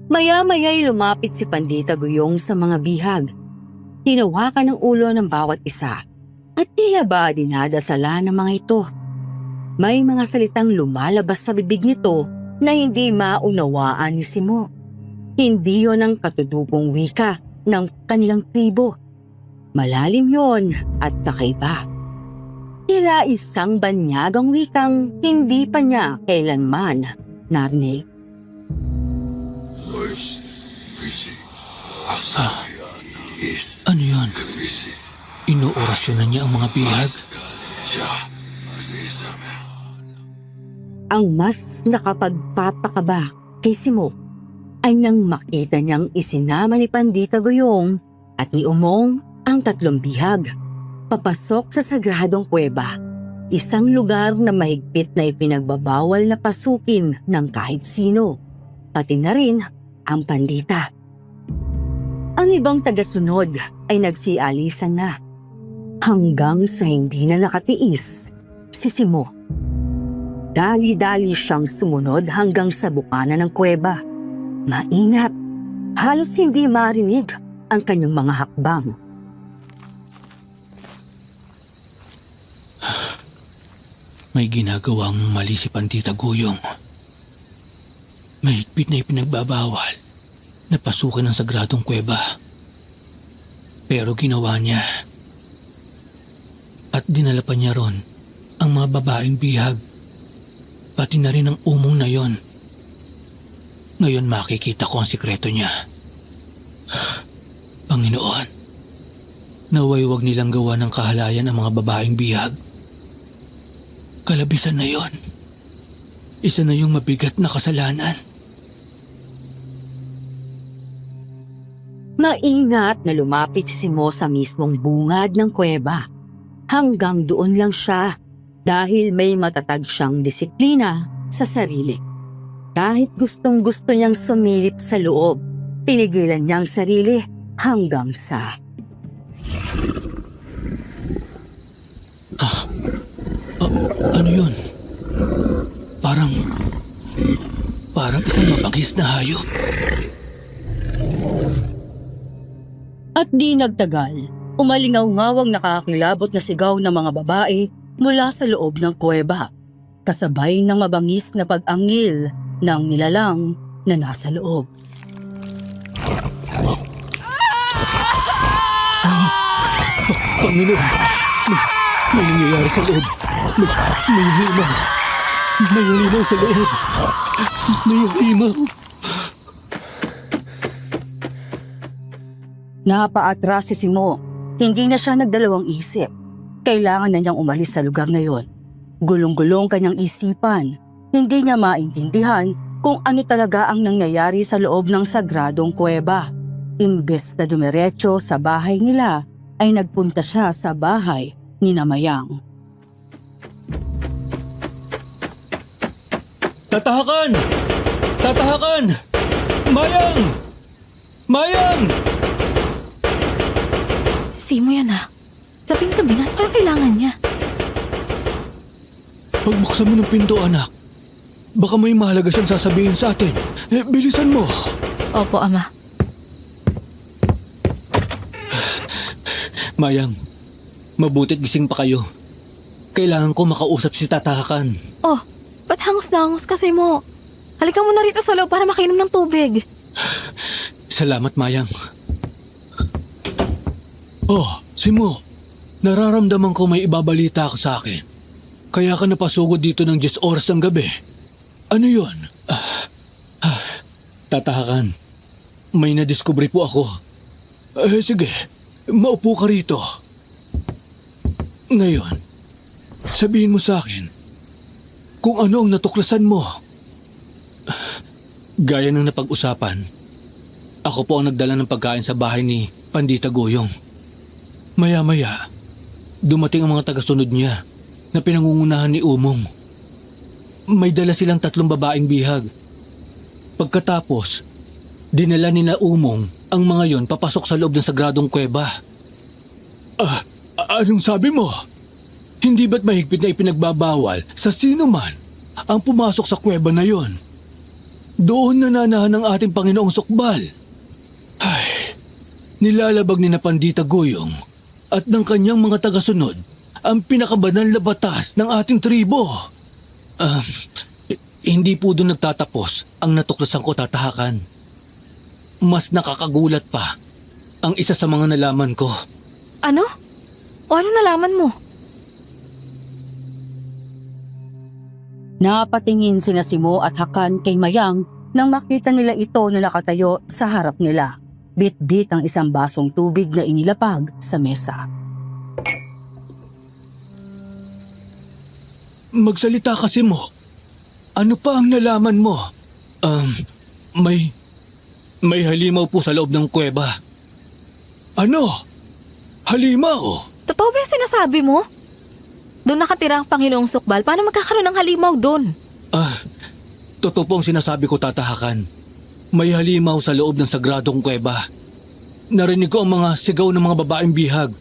Maya-maya'y lumapit si Pandita Guyong sa mga bihag. Hinawakan ang ulo ng bawat isa at tila ba dinadasala ng mga ito. May mga salitang lumalabas sa bibig nito na hindi maunawaan ni Simo. Hindi yon ang katutubong wika ng kanilang tribo. Malalim yon at kakaiba. Tila isang banyagang wikang hindi pa niya kailanman narinig. Ano yun? Inuorasyon na niya ang mga bihag? Ang mas nakapagpapakaba kay Simo ay nang makita niyang isinama ni Pandita Guyong at ni Umong ang 3 bihag. papasok sa sagradong kuweba, isang lugar na mahigpit na ipinagbabawal na pasukin ng kahit sino, pati na rin ang pandita. Ang ibang tagasunod ay nagsialisan na, hanggang sa hindi na nakatiis si Simo. Dali-dali siyang sumunod hanggang sa bukana ng kuweba. Maingat, halos hindi marinig ang kanyang mga hakbang. May ginagawang mali si Pandita Guyong. Mahigpit na ipinagbabawal na pasukin ang sagradong kuweba. Pero ginawa niya. At dinala pa niya ron ang mga babaeng bihag. Pati na rin ang umong na yon. Ngayon makikita ko ang sikreto niya. Panginoon, naway wag nilang gawa ng kahalayan ang mga babaeng bihag. Kalabisan na yon. Isa na yung mabigat na kasalanan. Maingat na lumapit si Simo sa mismong bungad ng kuweba. Hanggang doon lang siya dahil may matatag siyang disiplina sa sarili. Kahit gustong-gusto niyang sumilip sa loob, pinigilan niyang sarili hanggang sa... Ano yun? Parang isang mabangis na hayop. At di nagtagal, umalingaw-ngawang nakakakilabot na sigaw ng mga babae mula sa loob ng kuweba, kasabay ng mabangis na pag-angil ng nilalang na nasa loob. Panginoon, may nangyayari sa loob. May halimaw. May halimaw sa loob. May halimaw. Napaatras si Simo. Hindi na siya nagdalawang isip. Kailangan na niyang umalis sa lugar na yon. Gulong-gulong kanyang isipan. Hindi niya maintindihan kung ano talaga ang nangyayari sa loob ng sagradong kuweba. Imbes na dumiretso sa bahay nila, ay nagpunta siya sa bahay ni Namayang. Tatahakan! Tatahakan! Mayang! Mayang! Simo yan ah. Gabing-gabi na. Ano kailangan niya? Pagbuksan mo ng pinto, anak. Baka may mahalaga siyang sasabihin sa atin. Bilisan mo. Opo, Ama. Mayang, mabuti't gising pa kayo. Kailangan ko makausap si Tatahakan. Oh, ba't hangos na hangos kasi mo? Halika mo na rito sa loob para makainom ng tubig. Salamat, Mayang. Oh, Simo, nararamdaman ko may ibabalita ka sa akin. Kaya ka napasugod dito ng 10 oras ng gabi. Ano yun? Tatahakan, may nadiskubre po ako. Sige, maupo ka rito. Ngayon, sabihin mo sa akin kung ano ang natuklasan mo. Gaya ng napag-usapan, ako po ang nagdala ng pagkain sa bahay ni Pandita Guyong. Maya-maya, dumating ang mga tagasunod niya na pinangungunahan ni Umong. May dala silang 3 babaeng bihag. Pagkatapos, dinala nila Umong ang mga yon papasok sa loob ng sagradong kuweba. Anong sabi mo? Hindi ba't mahigpit na ipinagbabawal sa sino man ang pumasok sa kuweba na yon? Doon nananahan ang ating Panginoong Sukbal. Ay, nilalabag ni na Pandita Guyong at ng kanyang mga tagasunod ang pinakabanal na batas ng ating tribo. Hindi po doon nagtatapos ang natuklasan ko, Tatahakan. Mas nakakagulat pa ang isa sa mga nalaman ko. Ano? O ano nalaman mo? Napatingin sina Simo at Hakan kay Mayang nang makita nila ito na nakatayo sa harap nila. Bit-bit ang isang basong tubig na inilapag sa mesa. Magsalita kasi mo. Ano pa ang nalaman mo? May halimaw po sa loob ng kuweba. Ano? Halimaw? Totoo ba yung sinasabi mo? Doon nakatira ang Panginoong Sukbal. Paano magkakaroon ng halimaw doon? Totoo po ang sinasabi ko, tatahakan. May halimaw sa loob ng sagradong kuweba. Narinig ko ang mga sigaw ng mga babaeng bihag.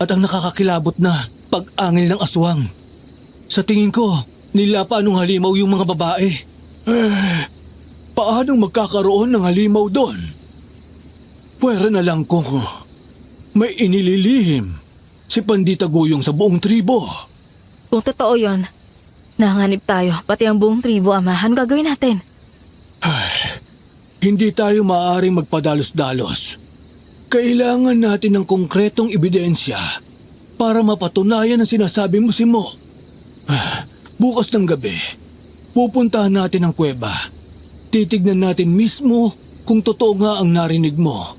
At ang nakakakilabot na pag-angil ng aswang. Sa tingin ko, nilapa nung halimaw yung mga babae. Paanong magkakaroon ng halimaw doon? Pwera na lang kung may inililihim si Pandita Guyong sa buong tribo. Kung totoo yon, nanganib tayo. Pati ang buong tribo, Ama. Ano gagawin natin? Hindi tayo maaaring magpadalos-dalos. Kailangan natin ng konkretong ebidensya para mapatunayan ang sinasabi mo, Simo. Bukas ng gabi, pupuntahan natin ang kuweba. Titignan natin mismo kung totoo nga ang narinig mo.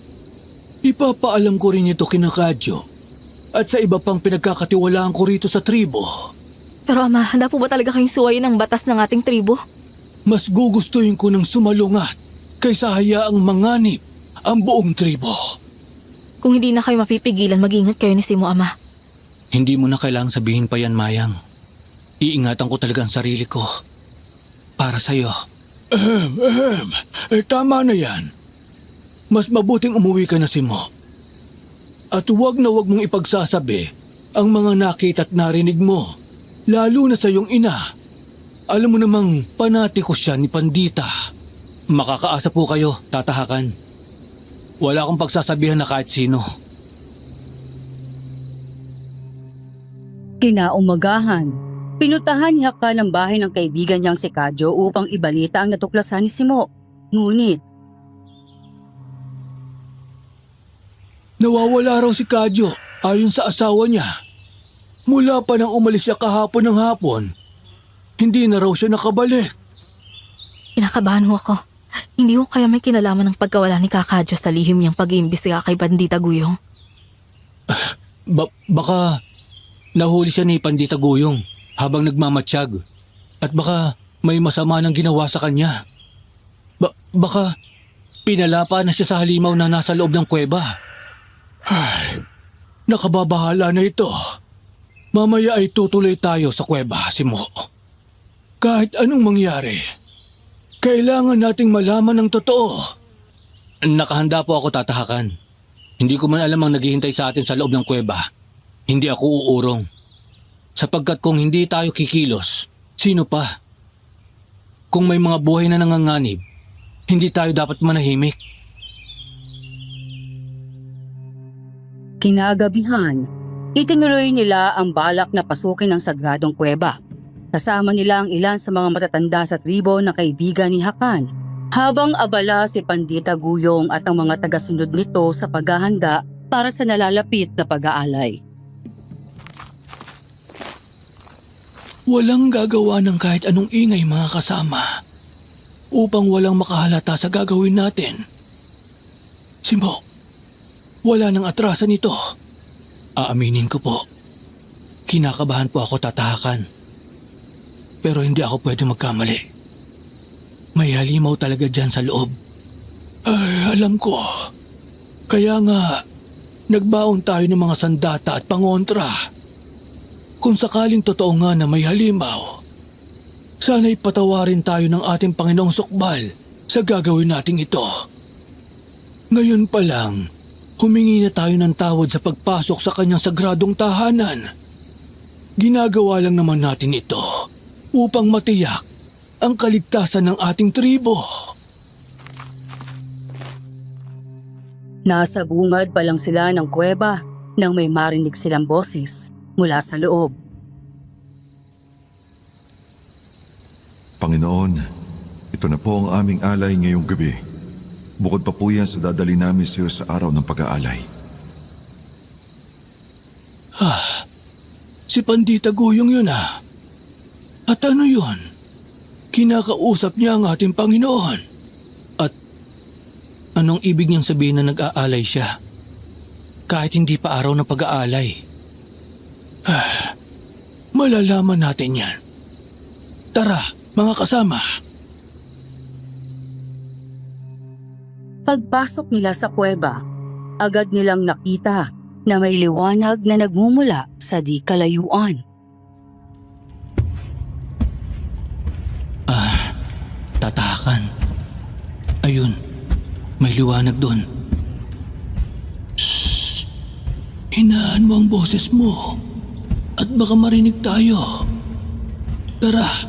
Ipapaalam ko rin ito kina Kadyo at sa iba pang pinagkakatiwalaan ko rito sa tribo. Pero Ama, handa po ba talaga kayong suwayin ang batas ng ating tribo? Mas gugustuhin ko ng sumalungat kaysa hayaang manganib ang buong tribo. Kung hindi na kayo mapipigilan, mag-ingat kayo ni Simo, Ama. Hindi mo na kailangang sabihin pa yan, Mayang. Iingatan ko talaga ang sarili ko. Para sa'yo. Tama na yan. Mas mabuting umuwi ka na, Simo. At huwag na huwag mong ipagsasabi ang mga nakita at narinig mo. Lalo na sa iyong ina. Alam mo namang panatiko siya ni Pandita. Makakaasa po kayo, tatahakan. Wala akong pagsasabihan na kahit sino. Kinaumagahan, pinuntahan ni Hakan ang bahay ng kaibigan niyang si Kadyo upang ibalita ang natuklasan ni Simo. Ngunit, nawawala raw si Kadyo ayon sa asawa niya. Mula pa nang umalis siya kahapon ng hapon, hindi na raw siya nakabalik. Kinakabahan ho ako. Hindi ho kaya may kinalaman ng pagkawala ni Kakadyo sa lihim niyang pag-iimbestiga kay Pandita Guyong? Baka nahuli siya ni Pandita Guyong habang nagmamatsyag. At baka may masama nang ginawa sa kanya. Baka pinalapa na siya sa halimaw na nasa loob ng kuweba. Ay, nakababahala na ito. Mamaya ay tutuloy tayo sa kuweba, Simo. Kahit anong mangyari, kailangan nating malaman ang totoo. Nakahanda po ako, tatahakan. Hindi ko man alam ang naghihintay sa atin sa loob ng kuweba. Hindi ako uurong. Sapagkat kung hindi tayo kikilos, sino pa? Kung may mga buhay na nanganganib, hindi tayo dapat manahimik. kinagabihan, itinuloy nila ang balak na pasukin ang sagradong kuweba. Kasama nila ang ilan sa mga matatanda sa tribo na kaibigan ni Hakan, habang abala si Pandita Guyong at ang mga tagasunod nito sa paghahanda para sa nalalapit na pag-aalay. Walang gagawa ng kahit anong ingay, mga kasama, upang walang makahalata sa gagawin natin. Simo, wala nang atrasan ito. Aaminin ko po, kinakabahan po ako, tatahakan. Pero hindi ako pwede magkamali. May halimaw talaga dyan sa loob. Ay, alam ko. Kaya nga, nagbaon tayo ng mga sandata at pangontra. Kung sakaling totoo nga na may halimaw, sana'y patawarin tayo ng ating Panginoong Sukbal sa gagawin nating ito. Ngayon pa lang, humingi na tayo ng tawad sa pagpasok sa kanyang sagradong tahanan. Ginagawa lang naman natin ito upang matiyak ang kaligtasan ng ating tribo. Nasa bungad pa lang sila ng kuweba nang may marinig silang boses mula sa loob. Panginoon, ito na po ang aming alay ngayong gabi. Bukod pa po yan sa dadali namin sa iyo sa araw ng pag-aalay. Si Pandita Guyong yun ah. At ano yun? Kinakausap niya ang ating Panginoon. At anong ibig niyang sabihin na nag-aalay siya? Kahit hindi pa araw ng pag-aalay. Malalaman natin yan. Tara, mga kasama. Pagpasok nila sa kuweba, agad nilang nakita na may liwanag na nagmumula sa di kalayuan. Tatahakan. Ayun, may liwanag doon. Shhh! Hinaan mo ang boses mo at baka marinig tayo. Tara,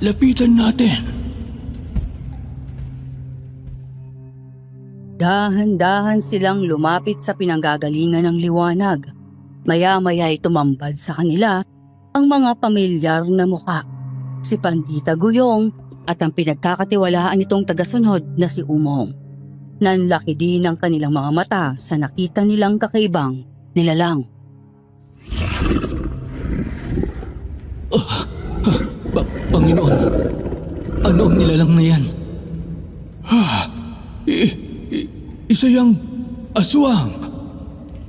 lapitan natin. Dahan-dahan silang lumapit sa pinanggagalingan ng liwanag. Maya-maya ay tumambad sa kanila ang mga pamilyar na mukha. Si Pandita Guyong at ang pinagkakatiwalaan nitong tagasunod na si Umong. Nanlaki din ang kanilang mga mata sa nakita nilang kakaibang nilalang. Panginoon, ano ang nilalang na yan? Isa yang aswang.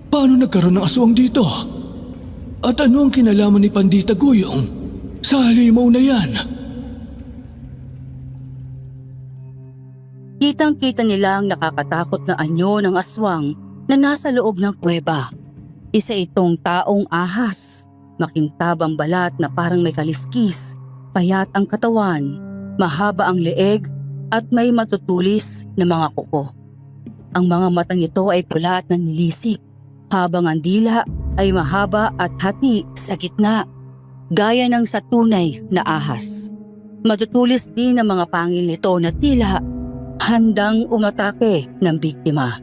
Paano nagkaroon ng aswang dito? At ano ang kinalaman ni Pandita Guyong sa halimaw na yan? Kitang-kita nila ang nakakatakot na anyo ng aswang na nasa loob ng kuweba. Isa itong taong ahas, makintabang balat na parang may kaliskis, payat ang katawan, mahaba ang leeg at may matutulis na mga kuko. Ang mga mata nito ay pula at nanlilisik, habang ang dila ay mahaba at hati sa gitna, gaya ng sa tunay na ahas. Matutulis din ang mga pangil nito na tila handang umatake ng biktima.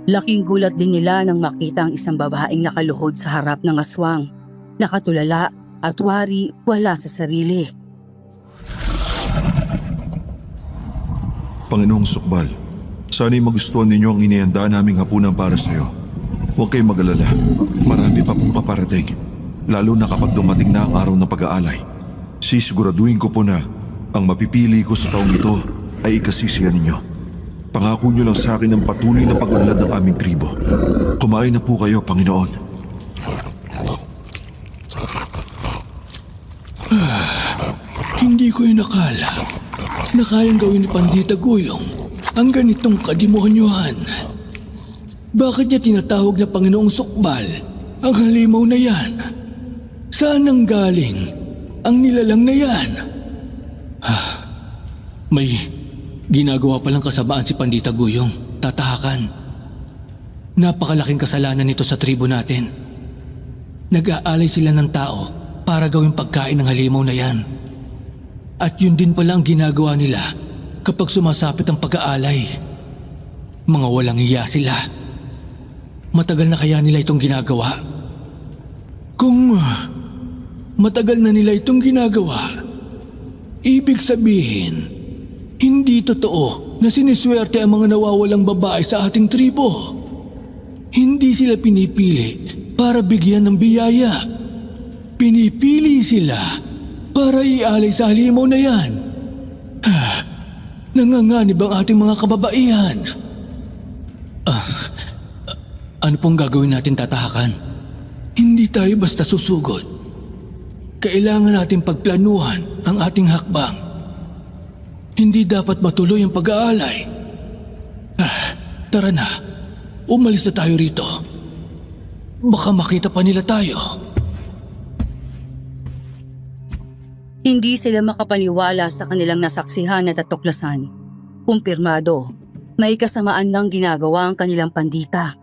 Laking gulat din nila nang makita ang isang babaeng nakaluhod sa harap ng aswang, nakatulala at wari wala sa sarili. Panginoong Sukbal, sana'y magustuhan ninyo ang inihanda naming hapunan para sa iyo. Huwag kayong mag-alala. Marami pa pong paparating. Lalo na kapag dumating na ang araw ng pag-aalay. Sisiguraduhin ko po na ang mapipili ko sa taong ito ay ikasisiyan ninyo. Pangako niyo lang sa akin ang patuloy na pag-unlad ng aming tribo. Kumain na po kayo, Panginoon. Hindi ko inakala na kayang gawin ni Pandita Guyong ang ganitong kadimonyuhan. Bakit niya tinatawag na Panginoong Sukbal ang halimaw na yan? Saan ang galing ang nilalang na yan? May ginagawa palang kasamaan si Pandita Guyong. Tatahakan. Napakalaking kasalanan nito sa tribo natin. Nag-aalay sila ng tao para gawing pagkain ng halimaw na yan. At yun din pala ang ginagawa nila kapag sumasapit ang pag-aalay. Mga walang hiya sila. Matagal na kaya nila itong ginagawa? Kung matagal na nila itong ginagawa, ibig sabihin, hindi totoo na siniswerte ang mga nawawalang babae sa ating tribo. Hindi sila pinipili para bigyan ng biyaya. Pinipili sila para ialay sa halimaw na yan. Nanganganib ang ating mga kababaihan. Ano pong gagawin natin, Tatahakan? Hindi tayo basta susugod. Kailangan natin pagplanuhan ang ating hakbang. Hindi dapat matuloy ang pag-aalay. Tara na, umalis na tayo rito. Baka makita pa nila tayo. Hindi sila makapaniwala sa kanilang nasaksihan at natuklasan. Kumpirmado, may kasamaan ng ginagawa ang kanilang pandita.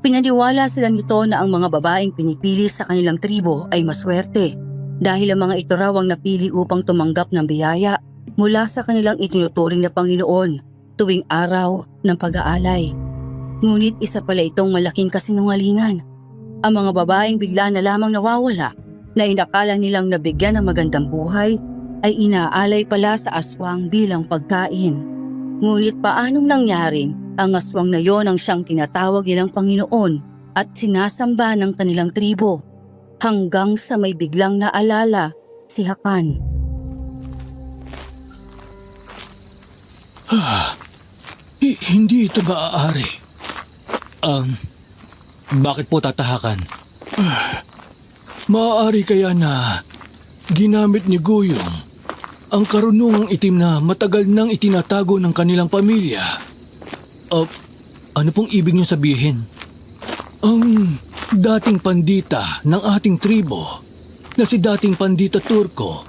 Pinaniwala sila nito na ang mga babaeng pinipili sa kanilang tribo ay maswerte dahil ang mga ito raw ang napili upang tumanggap ng biyaya mula sa kanilang itinuturing na Panginoon tuwing araw ng pag-aalay. Ngunit isa pala itong malaking kasinungalingan. Ang mga babaeng bigla na lamang nawawala na inakala nilang nabigyan ng magandang buhay ay inaalay pala sa aswang bilang pagkain. Ngunit paanong nangyaring ang aswang na yon ang siyang tinatawag nilang Panginoon at sinasamba ng kanilang tribo hanggang sa may biglang naalala si Hakan. Hindi ito maaari. Bakit po, Tatahakan? Maaari kaya na ginamit ni Guyong ang karunungang itim na matagal nang itinatago ng kanilang pamilya. Ano pong ibig niyo sabihin? Ang dating pandita ng ating tribo na si dating pandita Turko,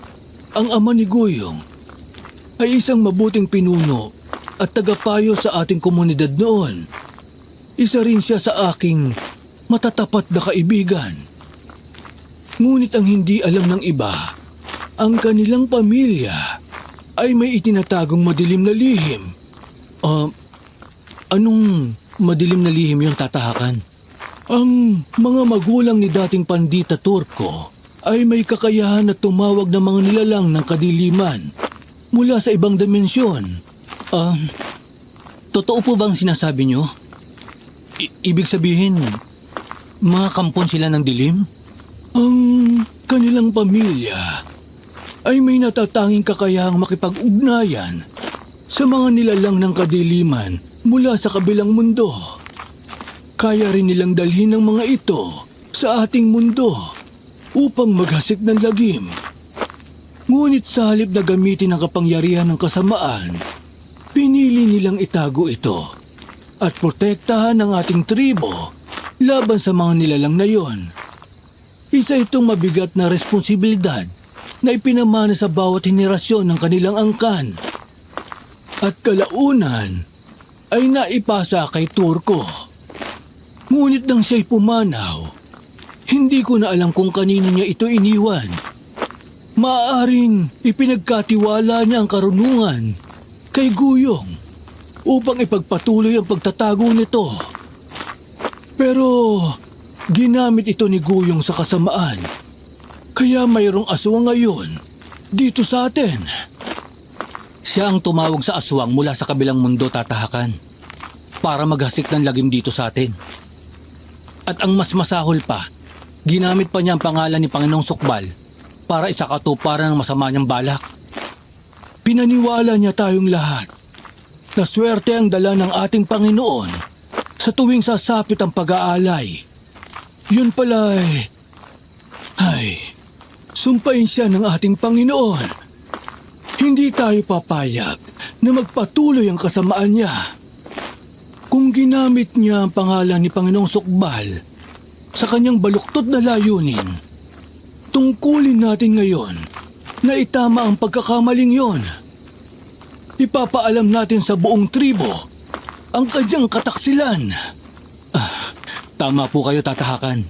ang ama ni Guyong, ay isang mabuting pinuno at tagapayo sa ating komunidad noon. Isa rin siya sa aking matatapat na kaibigan. Ngunit ang hindi alam ng iba, ang kanilang pamilya ay may itinatagong madilim na lihim. Anong madilim na lihim yung tatahakan? Ang mga magulang ni dating pandita Turko ay may kakayahan na tumawag ng mga nilalang ng kadiliman mula sa ibang dimensyon. Totoo po bang sinasabi nyo? Ibig sabihin, mga kampon sila ng dilim? Ang kanilang pamilya ay may natatanging kakayahang makipag-ugnayan sa mga nilalang ng kadiliman mula sa kabilang mundo. Kaya rin nilang dalhin ang mga ito sa ating mundo upang maghasik ng lagim. Ngunit sa halip na gamitin ang kapangyarihan ng kasamaan, pinili nilang itago ito at protektahan ang ating tribo laban sa mga nilalang na yon. Isa itong mabigat na responsibilidad na ipinamana sa bawat henerasyon ng kanilang angkan. At kalaunan ay naipasa kay Turko. Ngunit nang siya'y pumanaw, hindi ko na alam kung kanino niya ito iniwan. Maaaring ipinagkatiwala niya ang karunungan kay Guyong upang ipagpatuloy ang pagtatago nito. Pero ginamit ito ni Guyong sa kasamaan. Kaya mayroong aswang ngayon dito sa atin. Siya ang tumawag sa aswang mula sa kabilang mundo, tatahakan, para maghasik ng lagim dito sa atin. At ang mas masahol pa, ginamit pa niya ang pangalan ni Panginoong Sukbal para isakatuparan ng masama niyang balak. Pinaniwala niya tayong lahat na swerte ang dala ng ating Panginoon sa tuwing sasapit ang pag-aalay. Yun pala ay sumpain siya ng ating Panginoon. Hindi tayo papayag na magpatuloy ang kasamaan niya. Kung ginamit niya ang pangalan ni Panginoong Sukbal sa kanyang baluktot na layunin, tungkulin natin ngayon na itama ang pagkakamaling yon. Ipapaalam natin sa buong tribo ang kanyang kataksilan. Tama po kayo, tatahakan.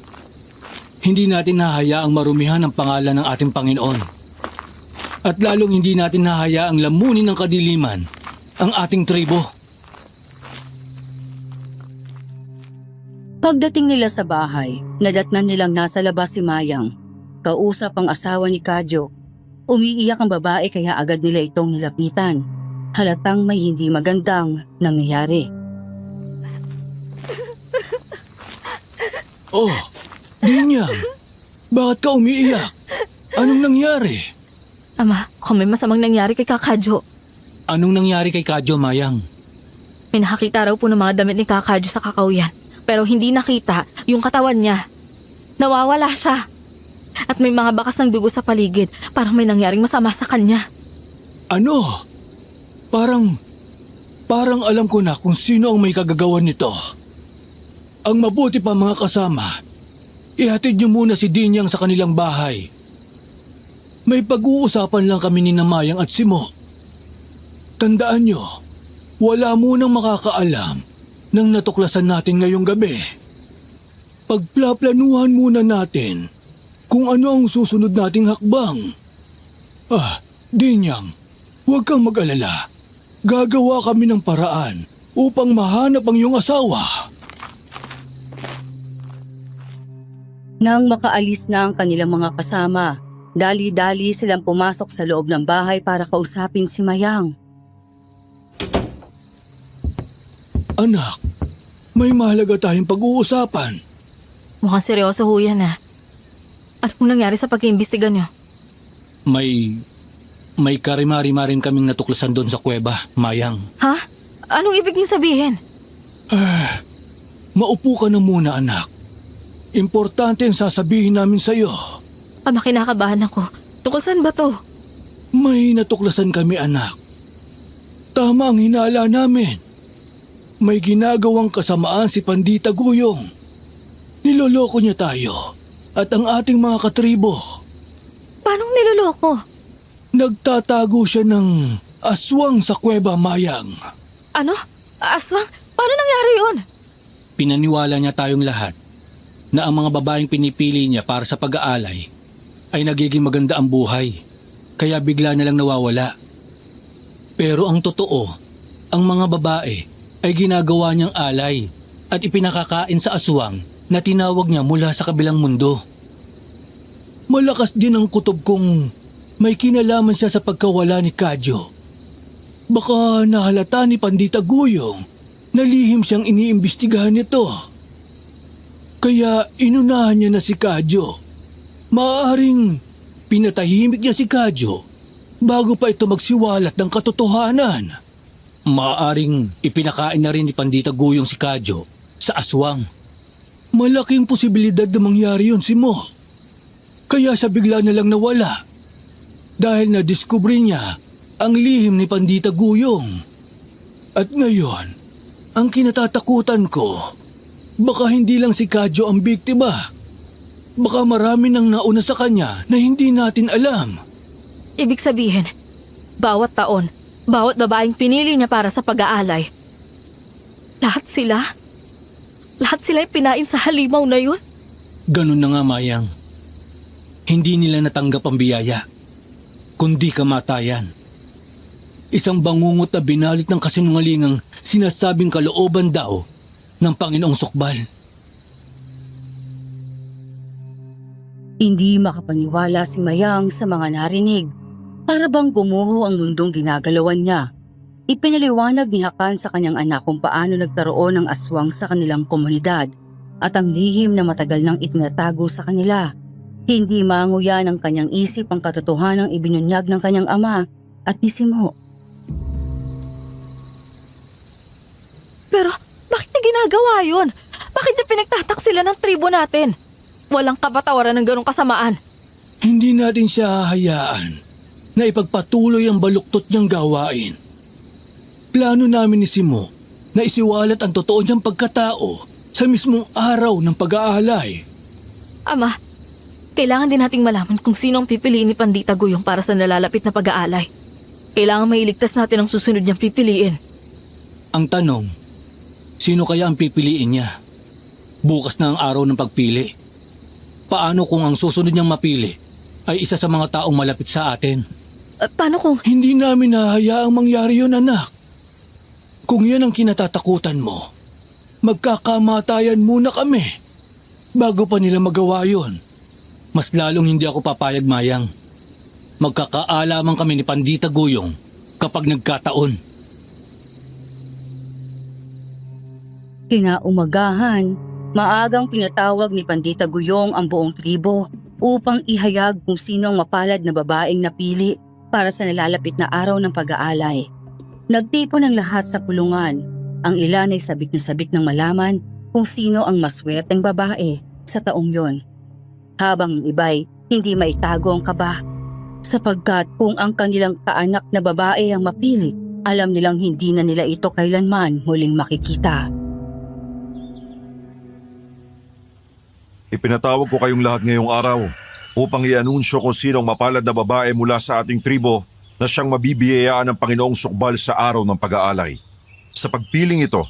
Hindi natin nahayaang marumihan ang pangalan ng ating Panginoon. At lalong hindi natin nahayaang lamunin ng kadiliman ang ating tribo. Pagdating nila sa bahay, nadatnan nilang nasa labas si Mayang. Kausap ang asawa ni Kadyo. Umiiyak ang babae kaya agad nila itong nilapitan. Halatang may hindi magandang nangyayari. Oh, Dinyang, bakit ka umiiyak? Anong nangyari? Ama, kung may masamang nangyari kay Kakadyo. Anong nangyari kay Kadyo, Mayang? May nakakita raw po ng mga damit ni Kakadyo sa kakauyan. Pero hindi nakita yung katawan niya. Nawawala siya. At may mga bakas ng dugo sa paligid. Parang may nangyaring masama sa kanya. Ano? Parang alam ko na kung sino ang may kagagawan nito. Ang mabuti pa mga kasama, ihatid niyo muna si Dinyang sa kanilang bahay. May pag-uusapan lang kami ni Namayang at Simo. Tandaan niyo, wala munang makakaalam nang natuklasan natin ngayong gabi. Pagplaplanuhan muna natin kung ano ang susunod nating hakbang. Dinyang, huwag kang mag-alala. Gagawa kami ng paraan upang mahanap ang iyong asawa. Nang makaalis na ang kanilang mga kasama, dali-dali silang pumasok sa loob ng bahay para kausapin si Mayang. Anak, may mahalaga tayong pag-uusapan. Mukhang seryoso ho yan ah. Ano pong nangyari sa pag-iimbestiga niyo? May karimari-ma rin kaming natuklasan doon sa kuweba, Mayang. Ha? Anong ibig niyo sabihin? Maupo ka na muna, anak. Importante ang sasabihin namin sa'yo. Ama, kinakabahan ako. Tungkol saan ba to? May natuklasan kami, anak. Tama ang hinala namin. May ginagawang kasamaan si Pandita Guyong. Niloloko niya tayo at ang ating mga katribo. Paano niloloko? Nagtatago siya ng aswang sa kuweba, Mayang. Ano? Aswang? Paano nangyari yun? Pinaniwala niya tayong lahat na ang mga babaeng pinipili niya para sa pag-aalay ay nagiging maganda ang buhay, kaya bigla na lang nawawala. Pero ang totoo, ang mga babae ay ginagawa niyang alay at ipinakakain sa aswang na tinawag niya mula sa kabilang mundo. Malakas din ang kutob kung may kinalaman siya sa pagkawala ni Kadyo. Baka nahalata ni Pandita Guyong na lihim siyang iniimbestigahan nito. Kaya inunahan niya na si Kadyo. Maaaring pinatahimik niya si Kadyo bago pa ito magsiwalat ng katotohanan. Maaaring ipinakain na rin ni Pandita Guyong si Kadyo sa aswang. Malaking posibilidad na mangyari yun, Simo. Kaya siya bigla na lang nawala dahil nadiskubre niya ang lihim ni Pandita Guyong. At ngayon, ang kinatatakutan ko, baka hindi lang si Kadyo ang biktima. Baka marami nang nauna sa kanya na hindi natin alam. Ibig sabihin, bawat taon, bawat babaeng pinili niya para sa pag-aalay, lahat sila ay pinain sa halimaw na yun? Ganun na nga, Mayang. Hindi nila natanggap ang biyaya, kundi kamatayan. Isang bangungot na binalit ng kasinungalingang sinasabing kalooban daw ng Panginoong Sukbal. Hindi makapaniwala si Mayang sa mga narinig. Para bang gumuho ang mundong ginagalawan niya. Ipinaliwanag ni Hakan sa kanyang anak kung paano nagkaroon ng aswang sa kanilang komunidad at ang lihim na matagal nang itinatago sa kanila. Hindi manguya ng kanyang isip ang katotohanang ibinunyag ng kanyang ama at ni Simo. Pero bakit niya ginagawa yun? Bakit niya pinagtatak sila ng tribo natin? Walang kapatawaran ng ganong kasamaan. Hindi natin siya hahayaan na ipagpatuloy ang baluktot niyang gawain. Plano namin ni Simo na isiwalat ang totoo niyang pagkatao sa mismong araw ng pag-aalay. Ama, kailangan din nating malaman kung sino ang pipiliin ni Pandita Guyong para sa nalalapit na pag-aalay. Kailangan mailigtas natin ang susunod niyang pipiliin. Ang tanong, sino kaya ang pipiliin niya? Bukas na ang araw ng pagpili. Paano kung ang susunod niyang mapili ay isa sa mga taong malapit sa atin? Paano kung... Hindi namin nahayaang mangyari yun, anak. Kung yan ang kinatatakutan mo, magkakamatayan muna kami bago pa nila magawa yun. Mas lalong hindi ako papayag, Mayang. Magkakaalaman kami ni Pandita Guyong kapag nagkataon. Kinaumagahan, maagang pinatawag ni Pandita Guyong ang buong tribo upang ihayag kung sino ang mapalad na babaeng napili para sa nalalapit na araw ng pag-aalay. Nagtipon ang lahat sa pulungan. Ang ilan ay sabik na sabik ng malaman kung sino ang maswerteng babae sa taong yon. Habang ang iba'y hindi maitago ang kaba sapagkat kung ang kanilang kaanak na babae ang mapili, alam nilang hindi na nila ito kailanman muling makikita. Ipinatawag ko kayong lahat ngayong araw upang i-anunsyo kung sino ang mapalad na babae mula sa ating tribo na siyang mabibiyayaan ng Panginoong Sukbal sa araw ng pag-aalay. Sa pagpiling ito,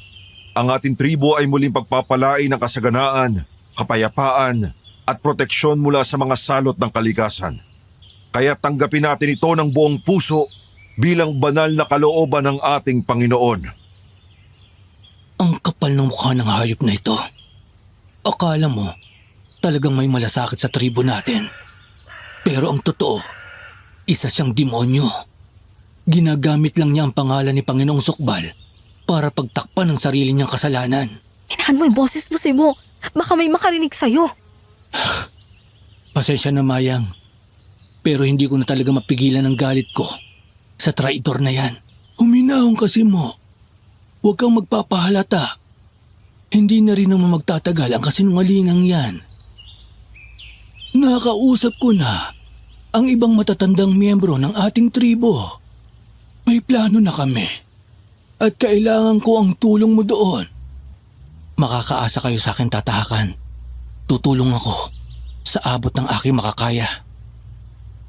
ang ating tribo ay muling pagpapalain ng kasaganaan, kapayapaan at proteksyon mula sa mga salot ng kalikasan. Kaya tanggapin natin ito ng buong puso bilang banal na kalooban ng ating Panginoon. Ang kapal ng mukha ng hayop na ito. Akala mo, talagang may malasakit sa tribo natin. Pero ang totoo, isa siyang demonyo. Ginagamit lang niya ang pangalan ni Panginoong Sukbal para pagtakpan ang sarili niyang kasalanan. Hinahan mo yung boses mo, Simo. Baka may makarinig sa'yo. Pasensya na, Mayang. Pero hindi ko na talaga mapigilan ang galit ko sa traitor na yan. Huminahon kasi mo. Huwag kang magpapahalata. Hindi na rin naman magtatagal ang kasinungalingang yan. Nakausap ko na ang ibang matatandang miyembro ng ating tribo. May plano na kami. At kailangan ko ang tulong mo doon. Makakaasa kayo sa akin, tatahakan. Tutulong ako sa abot ng aking makakaya.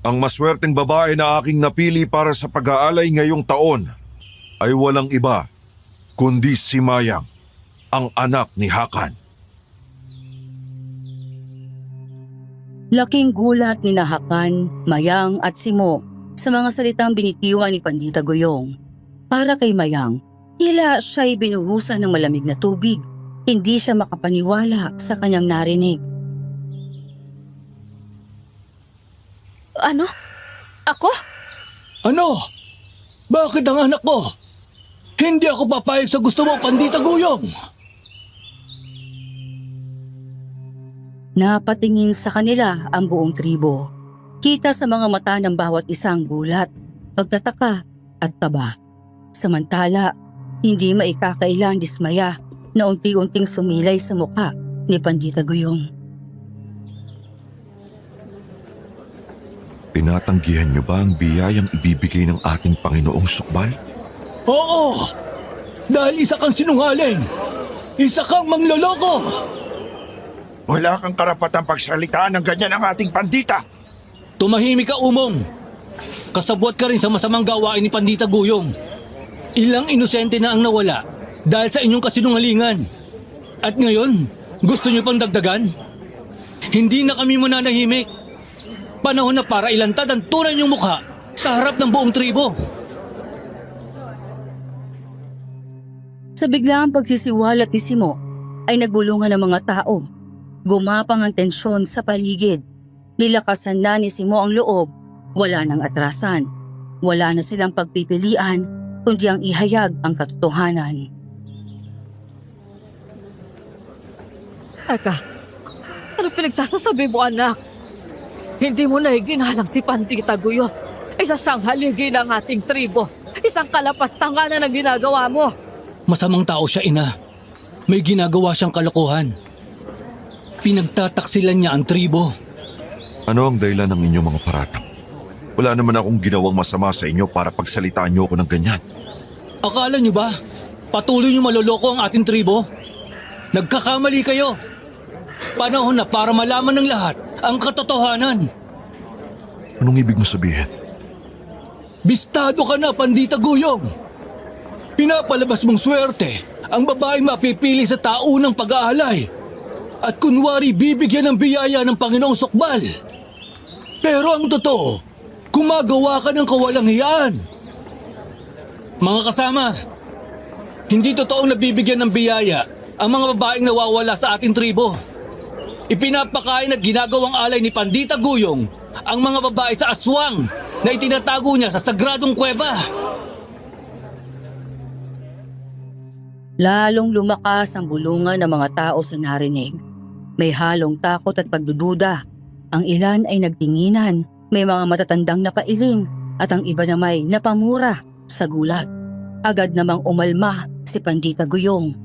Ang maswerteng babae na aking napili para sa pag-aalay ngayong taon ay walang iba kundi si Mayang, ang anak ni Hakan. Laking gulat ni Hakan, Mayang at Simo sa mga salitang binitiwan ni Pandita Goyong. Para kay Mayang, tila siya'y binuhusan ng malamig na tubig. Hindi siya makapaniwala sa kanyang narinig. Ano? Ako? Ano? Bakit ang anak ko? Hindi ako papayag sa gusto mo, Pandita Goyong! Napatingin sa kanila ang buong tribo. Kita sa mga mata ng bawat isang gulat, pagtataka at kaba. Samantala, hindi maikakailang dismaya na unti-unting sumilay sa mukha ni Pandita Goyong. Tinatanggihan niyo ba ang biyayang ibibigay ng ating Panginoong Sukbal? Oo! Dahil isa kang sinungaling! Isa kang mangloloko! Wala kang karapatang pagsalitaan ng ganyan ang ating pandita. Tumahimik ka, Umong! Kasabwat ka rin sa masamang gawain ni Pandita Goyong. Ilang inosente na ang nawala dahil sa inyong kasinungalingan. At ngayon, gusto niyo pang dagdagan? Hindi na kami mananahimik. Panahon na para ilantad ang tunay niyong mukha sa harap ng buong tribo. Sa biglaang pagsisiwalat ni Simo, ay nagbulungan ng mga tao. Gumapang ang tensyon sa paligid. Nilakasan na ni Simo ang loob. Wala nang atrasan. Wala na silang pagpipilian, kundi ang ihayag ang katotohanan. Teka, ano pinagsasasabi mo, anak? Hindi mo na iginalang si Pandita Goyong. Isa siyang haligi ng ating tribo. Isang kalapastanganan ang ginagawa mo. Masamang tao siya, ina. May ginagawa siyang kalokohan. Pinagtataksilan niya ang tribo. Ano ang dahilan ng inyong mga paratang? Wala naman akong ginawang masama sa inyo para pagsalitaan niyo ako ng ganyan. Akala niyo ba patuloy niyo maloloko ang ating tribo? Nagkakamali kayo. Panahon na para malaman ng lahat ang katotohanan. Anong ibig mo sabihin? Bistado ka na, Pandita Goyong. Pinapalabas mong swerte ang babae mapipili sa taunang pag-aalay. At kunwari bibigyan ng biyaya ng Panginoong Sukbal. Pero ang totoo, gumagawa ka ng kawalang hiyaan. Mga kasama, hindi totoong nabibigyan ng biyaya ang mga babaeng nawawala sa ating tribo. Ipinapakain at ginagawang alay ni Pandita Goyong ang mga babae sa aswang na itinatago niya sa sagradong kuweba. Lalong lumakas ang bulungan ng mga tao sa narinig. May halong takot at pagdududa. Ang ilan ay nagtinginan, may mga matatandang napailing at ang iba na may napamura sa gulat. Agad namang umalma si Pandita Goyong.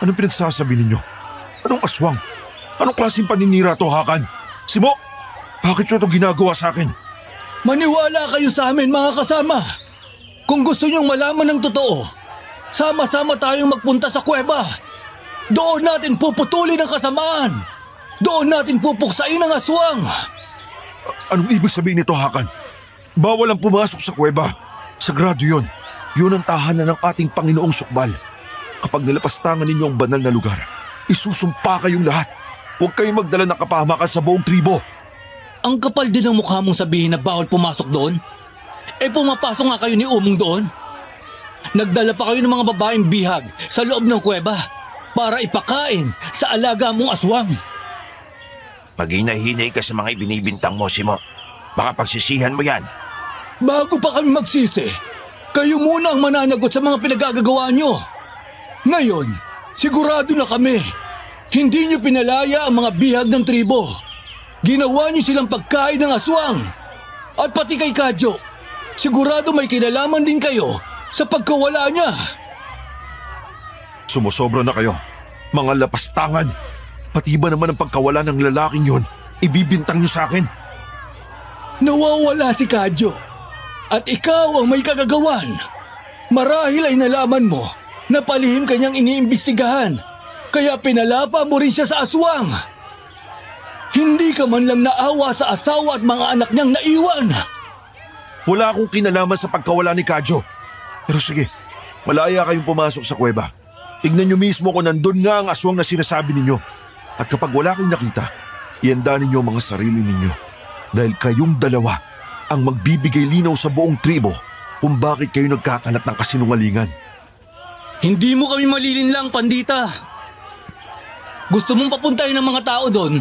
Anong pinagsasabi ninyo? Anong aswang? Anong klaseng paninira to, Hakan? Simo, bakit nyo itong ginagawa sa akin? Maniwala kayo sa amin, mga kasama. Kung gusto niyong malaman ng totoo, sama-sama tayong magpunta sa kuweba. Doon natin puputulin ang kasamaan. Doon natin pupuksain ang aswang. Anong ibig sabihin nito, Hakan? Bawal ang pumasok sa kuweba. Sagrado yun. Yun ang tahanan ng ating Panginoong Sukbal. Kapag nalapastangan ninyo ang banal na lugar, isusumpa kayong lahat. Huwag kayong magdala ng kapahamakan sa buong tribo. Ang kapal din ng mukha mong sabihin na bawal pumasok doon. Pumapasok nga kayo ni Umong doon. Nagdala pa kayo ng mga babaeng bihag sa loob ng kuweba para ipakain sa alaga mong aswang. Maghinay-hinay ka sa mga ibinibintang mo, Simo. Baka pagsisihan mo yan. Bago pa kami magsisi, kayo muna ang mananagot sa mga pinagagagawa nyo. Ngayon, sigurado na kami. Hindi nyo pinalaya ang mga bihag ng tribo. Ginawa nyo silang pagkain ng aswang. At pati kay Kadyo, sigurado may kinalaman din kayo sa pagkawala niya. Sumusobra na kayo. Mga lapastangan. Pati ba naman ang pagkawala ng lalaking yun, ibibintang nyo sa akin? Nawawala si Kadyo. At ikaw ang may kagagawan. Marahil ay nalaman mo na palihim kanyang iniimbestigahan Kaya pinalapa mo rin siya sa aswang. Hindi ka man lang naawa sa asawa at mga anak niyang naiwan. Wala akong kinalaman sa pagkawala ni Kadyo. Pero sige, malaya kayong pumasok sa kuweba. Tignan niyo mismo kung nandun nga ang aswang na sinasabi ninyo. At kapag wala kayong nakita, ihanda ninyo ang mga sarili ninyo. Dahil kayong dalawa ang magbibigay linaw sa buong tribo kung bakit kayo nagkakalat ng kasinungalingan. Hindi mo kami malilinlang, Pandita. Gusto mong papuntahin ng mga tao doon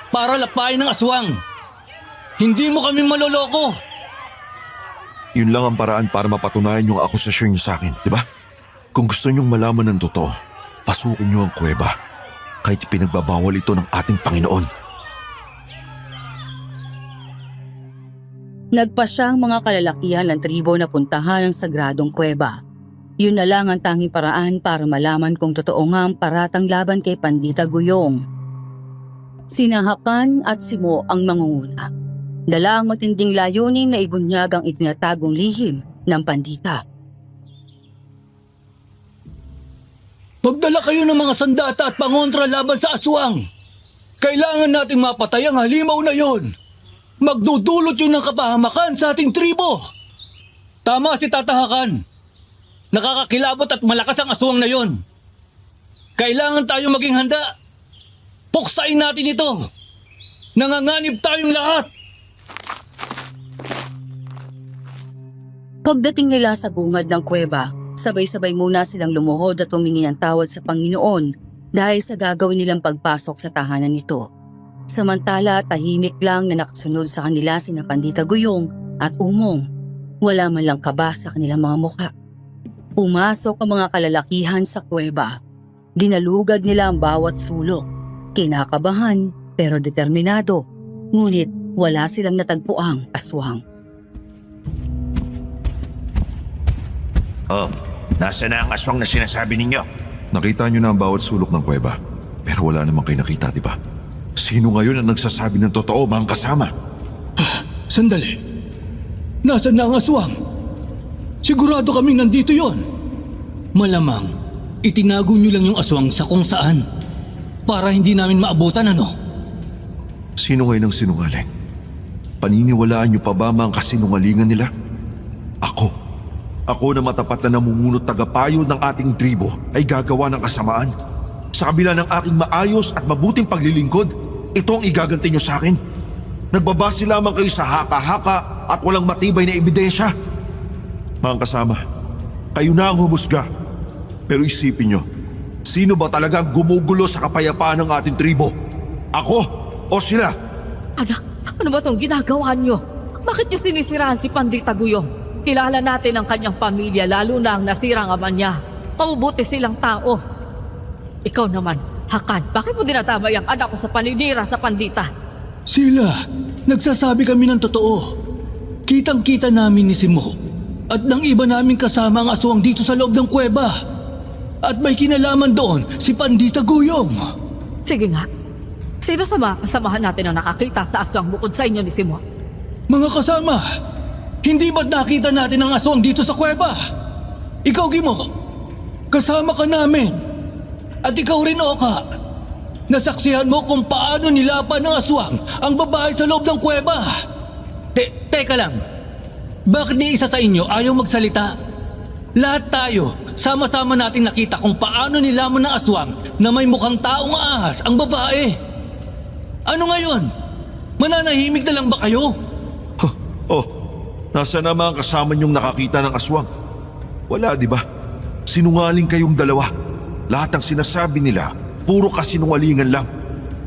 para lapain ng aswang. Hindi mo kami maloloko. Yun lang ang paraan para mapatunayan yung akusasyon niyo sa akin, di ba? Kung gusto niyong malaman ng totoo, pasukin niyo ang kuweba. Kahit pinagbabawal ito ng ating Panginoon. Nagpa siyang mga kalalakihan ng tribo na puntahan ang sagradong kuweba. Yun na lang ang tanging paraan para malaman kung totoo nga ang paratang laban kay Pandita Guyong. Sina Hakan at Simo ang mangunguna. Dala ang matinding layunin na ibunyag ang itinatagong lihim ng Pandita. Magdala kayo ng mga sandata at pangontra laban sa aswang. Kailangan nating mapatay ang halimaw na yon. Magdudulot yun ng kapahamakan sa ating tribo. Tama si Tata Hakan. Nakakakilabot at malakas ang aswang na yon. Kailangan tayo maging handa. Puksain natin ito. Nanganganib tayong lahat. Pagdating nila sa bungad ng kuweba, sabay-sabay muna silang lumuhod at humingi ng tawad sa Panginoon dahil sa gagawin nilang pagpasok sa tahanan nito. Samantala, tahimik lang na nakasunod sa kanila sina Pandita Guyong at Umong. Wala man lang kaba sa kanilang mga mukha. Pumasok ang mga kalalakihan sa kuweba. Dinalugad nila ang bawat sulok. Kinakabahan pero determinado. Ngunit wala silang natagpuang aswang. Oh, nasa na ang aswang na sinasabi ninyo? Nakita niyo na ang bawat sulok ng kuweba. Pero wala namang kayo nakita, di ba? Sino ngayon ang nagsasabi ng totoo, mga kasama? Sandali. Nasaan na ang aswang? Sigurado kaming nandito yon. Malamang, itinago niyo lang yung aswang sa kung saan. Para hindi namin maabutan, ano? Sino ngayon ang sinungaling? Paniniwalaan niyo pa ba mga kasinungalingan nila? Ako na matapat na namumunot tagapayo ng ating tribo ay gagawa ng kasamaan. Sa kabila ng aking maayos at mabuting paglilingkod, ito ang igaganti niyo sa akin. Nagbabase lamang kayo sa haka-haka at walang matibay na ebidensya. Mga kasama, kayo na ang humusga. Pero isipin niyo, sino ba talaga ang gumugulo sa kapayapaan ng ating tribo? Ako o sila? Anak, ano ba itong ginagawa niyo? Bakit niyo sinisiraan si Pandita Guyong? Kilala natin ang kanyang pamilya, lalo na ang nasirang ama niya. Mabubuti silang tao. Ikaw naman, Hakan, bakit mo dinadamay ang anak ko sa paninira sa Pandita? Sila, nagsasabi kami ng totoo. Kitang-kita namin ni Simo at ng iba naming kasama ang aswang dito sa loob ng kuweba. At may kinalaman doon si Pandita Guyong. Sige nga, sino sa mga kasamahan natin ang nakakita sa aswang bukod sa inyo ni Simo? Mga kasama, hindi ba't nakita natin ang aswang dito sa kuweba? Ikaw, Gimo, kasama ka namin. At ikaw rin, Oka. Nasaksihan mo kung paano nilapan ng aswang ang babae sa loob ng kuweba. Teka lang. Bakit ni isa sa inyo ayaw magsalita? Lahat tayo, sama-sama nating nakita kung paano nilaman ng aswang na may mukhang taong ahas ang babae. Ano ngayon? Mananahimik na lang ba kayo? Nasa na mga kasama niyong nakakita ng aswang? Wala, di ba? Sinungaling kayong dalawa. Lahat ng sinasabi nila, puro kasinungalingan lang.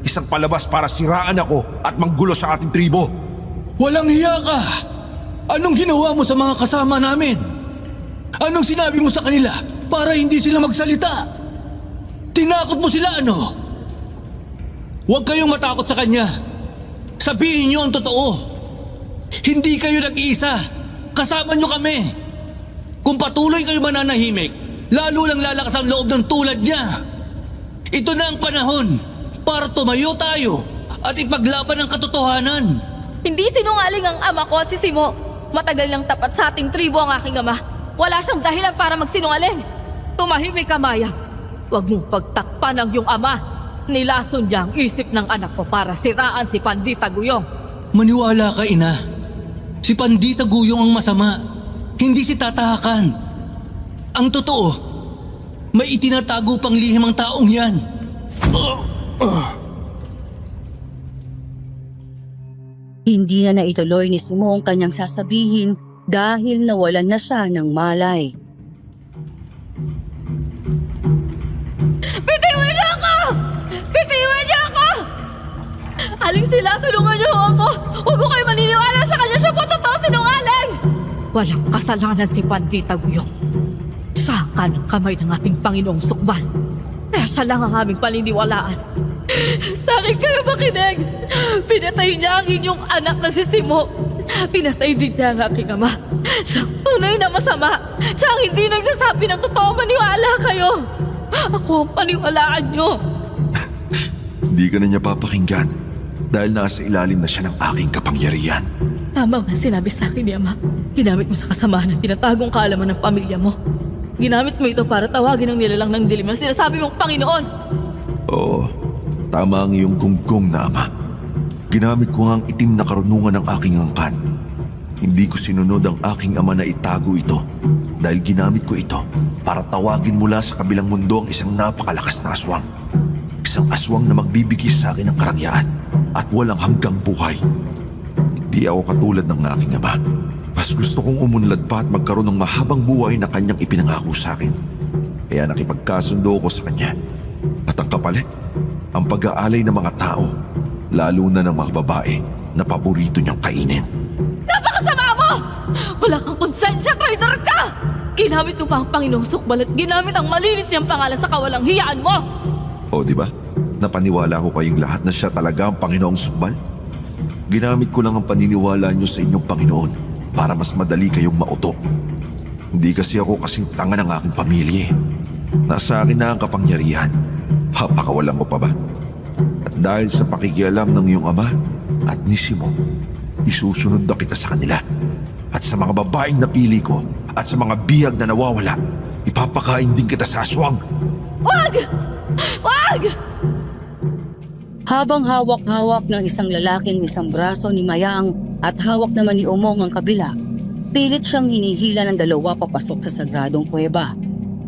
Isang palabas para siraan ako at manggulo sa ating tribo. Walang hiya ka! Anong ginawa mo sa mga kasama namin? Anong sinabi mo sa kanila para hindi sila magsalita? Tinakot mo sila, ano? Huwag kayong matakot sa kanya. Sabihin niyo ang totoo. Hindi kayo nag-iisa. Kasama niyo kami. Kung patuloy kayo mananahimik, lalo lang lalakas ang loob ng tulad niya. Ito na ang panahon para tumayo tayo at ipaglaban ang katotohanan. Hindi sinungaling ang ama ko at si Simo. Matagal nang tapat sa ating tribo ang aking ama. Wala siyang dahilan para magsinungaling. Tumahimik ka, Maya. Huwag mong pagtakpan ang iyong ama. Nilason niya ang isip ng anak ko para siraan si Pandita Guyong. Maniwala ka, ina. Si Pandita Guyong ang masama, hindi si Tata Hakan. Ang totoo, may itinatago pang lihim ang taong yan. Hindi na naituloy ni Simo ang kanyang sasabihin dahil nawalan na siya ng malay. Bitiwan niyo ako! Bitiwan niyo ako! Aling sila, tulungan niyo ako! Huwag ko kayo maniniwala sa kanya, siya po totoo sinungaling! Walang kasalanan si Pandita Guyong. Siya ang kanang kamay ng ating Panginoong Sukbal. Kaya siya lang ang aming paniniwalaan. Sa akin kayo makinig! Pinatay niya ang inyong anak na si Simo. Pinatay din niya ang aking ama. Siya ang tunay na masama. Siya ang hindi nagsasabi ng totoo, maniwala kayo. Ako ang paniwalaan niyo. Hindi ka na niya papakinggan dahil nasa ilalim na siya ng aking kapangyarihan. Tama nga sinabi sa akin ni Ama. Ginamit mo sa kasamahan ang tinatagong kaalaman ng pamilya mo. Ginamit mo ito para tawagin ang nilalang ng dilim na sinasabi mong Panginoon. Oo, tama ang iyong gunggong na ama. Ginamit ko nga ang itim na karunungan ng aking angkan. Hindi ko sinunod ang aking ama na itago ito dahil ginamit ko ito para tawagin mula sa kabilang mundo ang isang napakalakas na aswang. Isang aswang na magbibigay sa akin ng karangyaan at walang hanggang buhay. Hindi ako katulad ng aking ama. Mas gusto kong umunlad pa at magkaroon ng mahabang buhay na kanyang ipinangako sa akin. Kaya nakipagkasundo ko sa kanya. At ang kapalit, ang pag-aalay ng mga tao, lalo na ng mga babae na paborito niyang kainin. Napakasama mo! Wala kang konsensya, traitor ka! Ginamit mo pa ang Panginoong Sukbal at ginamit ang malinis niyang pangalan sa kawalang hiyaan mo! O di ba? Napaniwala ko kayong lahat na siya talaga ang Panginoong Sukbal? Ginamit ko lang ang paniniwala niyo sa inyong Panginoon para mas madali kayong mauto. Hindi kasi ako kasing tanga ng aking pamilya eh. Nasa akin na ang kapangyarihan. Papakawalan ko pa ba? At dahil sa pakikialam ng iyong ama at ni Simo, isusunod na kita sa kanila. At sa mga babaeng napili ko at sa mga biyag na nawawala, ipapakain din kita sa aswang. Wag! Wag! Habang hawak-hawak ng isang lalaking isang braso ni Mayang at hawak naman ni Umong ang kabila, pilit siyang hinihila ng dalawa papasok sa sagradong kuweba.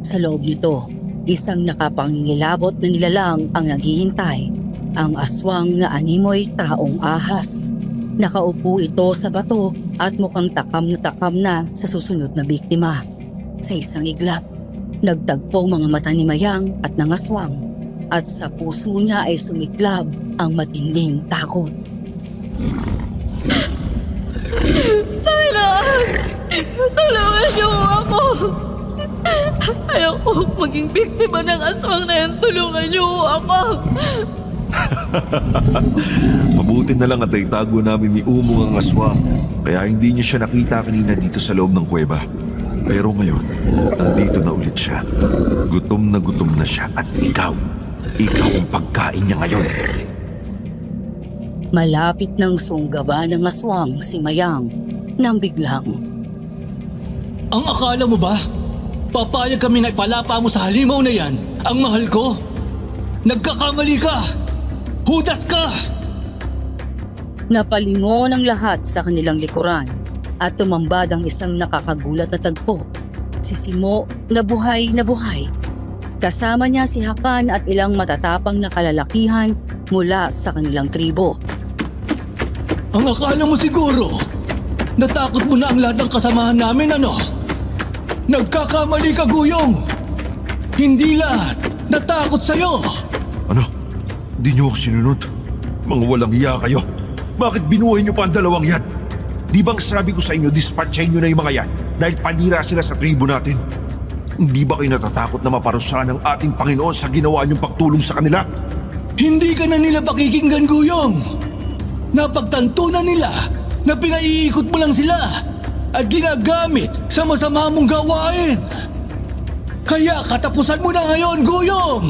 Sa loob nito, isang nakapangingilabot na nilalang ang naghihintay, ang aswang na animoy taong ahas. Nakaupo ito sa bato at mukhang takam na sa susunod na biktima. Sa isang iglap, nagtagpo ang mga mata ni Mayang at ng aswang at sa puso niya ay sumiklab ang matinding takot. Tulungan niyo ako! Ayaw ko maging biktima ng aswang na yan. Tulungan niyo ako! Mabuti na lang at itago namin ni Umong ang aswang, kaya hindi niya siya nakita kanina dito sa loob ng kuweba. Pero ngayon, nandito na ulit siya. Gutom na siya at ikaw ang pagkain niya ngayon. Malapit ng sunggaba ng aswang si Mayang nang biglang Ang akala mo ba? Papayag kami na ipalapa mo sa halimaw na yan ang mahal ko? Nagkakamali ka! Hudas ka! napalingon ang lahat sa kanilang likuran at tumambad ang isang nakakagulat na tagpo. Si Simo na buhay. Kasama niya si Hakan at ilang matatapang na kalalakihan mula sa kanilang tribo. Ang akala mo siguro, natakot mo na ang lahat ng kasamahan namin, ano? Nagkakamali ka, Guyong! Hindi lahat natakot sa'yo! Ano? Di niyo ako sinunod? Mga walang hiya kayo. Bakit binuhay niyo pa ang dalawang yan? Di bang sabi ko sa inyo, dispatchayin niyo na yung mga yan dahil panira sila sa tribo natin? Hindi ba kayo natatakot na maparusahan ng ating Panginoon sa ginawa niyong pagtulong sa kanila? Hindi ka na nila pakikinggan, Guyong! Napagtanto na nila na pinaiikot mo lang sila at ginagamit sa masama mong gawain. Kaya katapusan mo na ngayon, Guyong!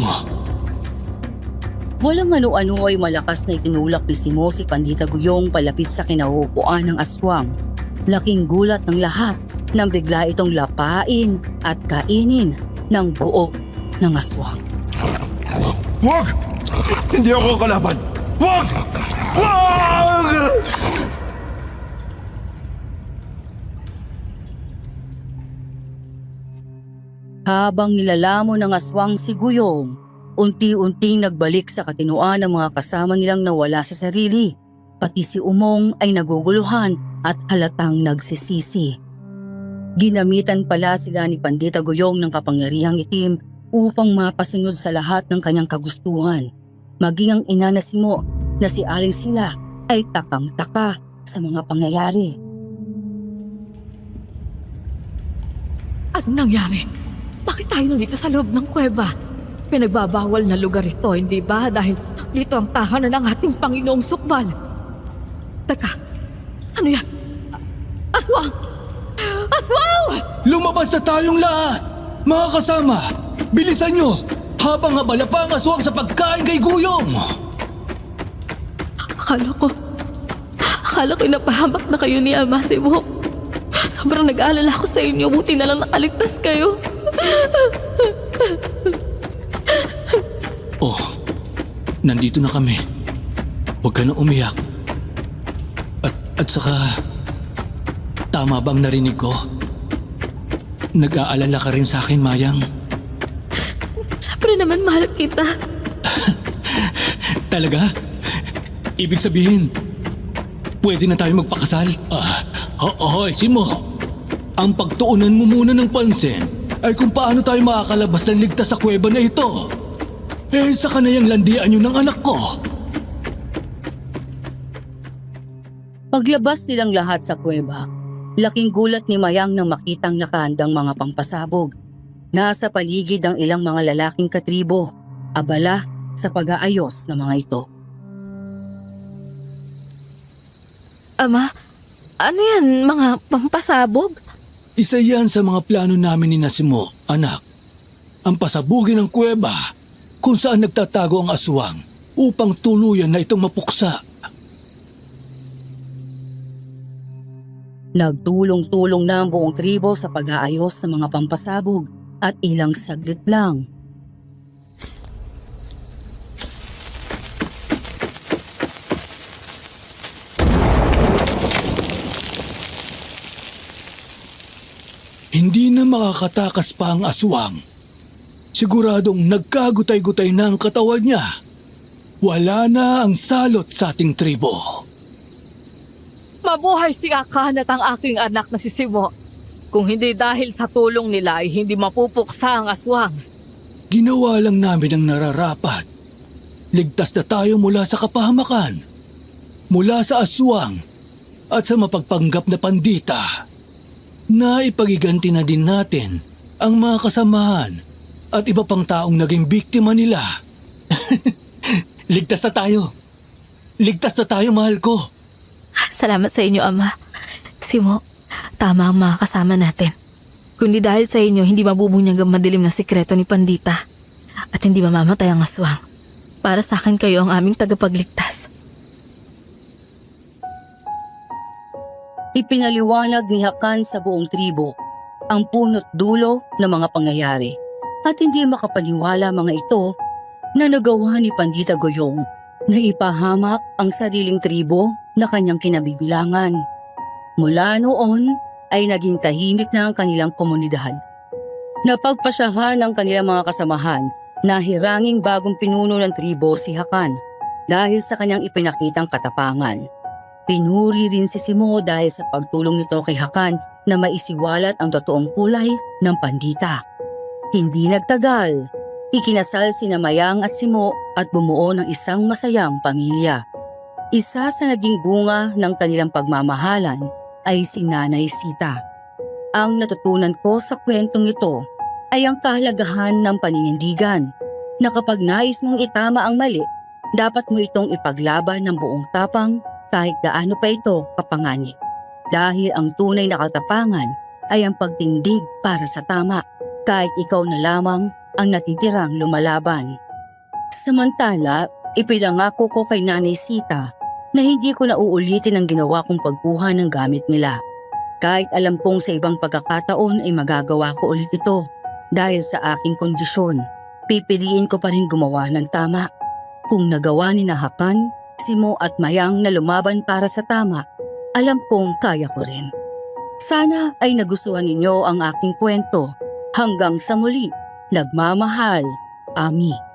Walang ano-ano ay malakas na itinulak ni Simo si Pandita Guyong palapit sa kinauupuan ng aswang. Laking gulat ng lahat nang bigla itong lapain at kainin ng buo ng aswang. Huwag! Hindi ako ang kalaban! Huwag! Huwag! Habang nilalamon ng aswang si Guyong, unti-unting nagbalik sa katinoan ng mga kasama nilang nawala sa sarili. Pati si Umong ay naguguluhan at halatang nagsisisi. Ginamitan pala sila ni Pandita Guyong ng kapangyarihang itim upang mapasunod sa lahat ng kanyang kagustuhan. Maging ang ina na si Mo na si Aling Sila ay takang-taka sa mga pangyayari. Anong nangyari? Bakit tayo nandito sa loob ng kuweba? Pinagbabawal na lugar ito, hindi ba? Dahil dito ang tahanan ng ating Panginoong Sukbal. Teka, ano yan? Aswang! Aswang! Lumabas na tayong lahat! Mga kasama, bilisan nyo! Habang abala pa ang aswang sa pagkain kay Guyong! Akala ko napahamak na kayo ni Ama Simo. Sobrang nag-aalala ko sa inyo, buti na lang nakaligtas kayo. Oh, nandito na kami. Huwag ka na umiyak. At saka, tama bang narinig ko? Nag-aalala ka rin sa akin, Mayang. Siyempre naman mahal kita. Talaga? Ibig sabihin, pwede na tayo magpakasal? Hoy, Simo. Ang pagtuunan mo muna ng pansin ay kung paano tayo makakalabas ng ligtas sa kuweba na ito. Sa kanayang landian yun ng anak ko. Paglabas nilang lahat sa kuweba, laking gulat ni Mayang nang makitang nakahandang mga pampasabog. Nasa paligid ang ilang mga lalaking katribo, abala sa pag-aayos ng mga ito. Ama, ano yan, mga pampasabog? Isa yan sa mga plano namin ni Nasimo, anak. Ang pasabugin ng kuweba kung saan nagtatago ang aswang upang tuluyan na itong mapuksa. Nagtulong-tulong na ang buong tribo sa pag-aayos ng mga pampasabog at ilang saglit lang. Hindi na makakatakas pa ang aswang. Siguradong nagkagutay-gutay na ang katawan niya. Wala na ang salot sa ating tribo. Mabuhay si Akan at ang aking anak na si Simo. Kung hindi dahil sa tulong nila ay hindi mapupuksa ang aswang. Ginawa lang namin ang nararapat. Ligtas na tayo mula sa kapahamakan, mula sa aswang, at sa mapagpanggap na pandita. Naipagiganti na din natin ang mga kasamahan at iba pang taong naging biktima nila. Ligtas na tayo. Ligtas na tayo, mahal ko. Salamat sa inyo, Ama. Simo, tama ang mga kasama natin. Kundi dahil sa inyo, hindi mabubunyag ang madilim na sikreto ni Pandita. At hindi mamamatay ang aswang. Para sa akin kayo ang aming tagapagligtas. Ipinaliwanag ni Hakan sa buong tribo ang punot dulo ng mga pangyayari at hindi makapaniwala mga ito na nagawa ni Pandita Guyong na ipahamak ang sariling tribo na kanyang kinabibilangan. Mula noon ay naging tahimik na ang kanilang komunidad. Napagpasyahan ng kanilang mga kasamahan na hiranging bagong pinuno ng tribo si Hakan dahil sa kanyang ipinakitang katapangan. Pinuri rin si Simo dahil sa pagtulong nito kay Hakan na maisiwalat ang totoong kulay ng Pandita. Hindi nagtagal, ikinasal sina Mayang at Simo at bumuo ng isang masayang pamilya. Isa sa naging bunga ng kanilang pagmamahalan ay si Nanay Sita. Ang natutunan ko sa kwentong ito ay ang kahalagahan ng paninindigan na kapag nais mong itama ang mali, dapat mo itong ipaglaban ng buong tapang kahit gaano pa ito kapanganib. Dahil ang tunay na katapangan ay ang pagtindig para sa tama kahit ikaw na lamang ang natitirang lumalaban. Samantala, ipinangako ko kay Nanay Sita na hindi ko na uulitin ang ginawa kong pagkuha ng gamit nila. Kahit alam kong sa ibang pagkakataon ay magagawa ko ulit ito dahil sa aking kondisyon. pipiliin ko pa rin gumawa ng tama. Kung nagawa ni Hakan, Simo at Mayang na lumaban para sa tama, alam kong kaya ko rin. Sana ay nagustuhan ninyo ang aking kwento. Hanggang sa muli, nagmamahal, Ami.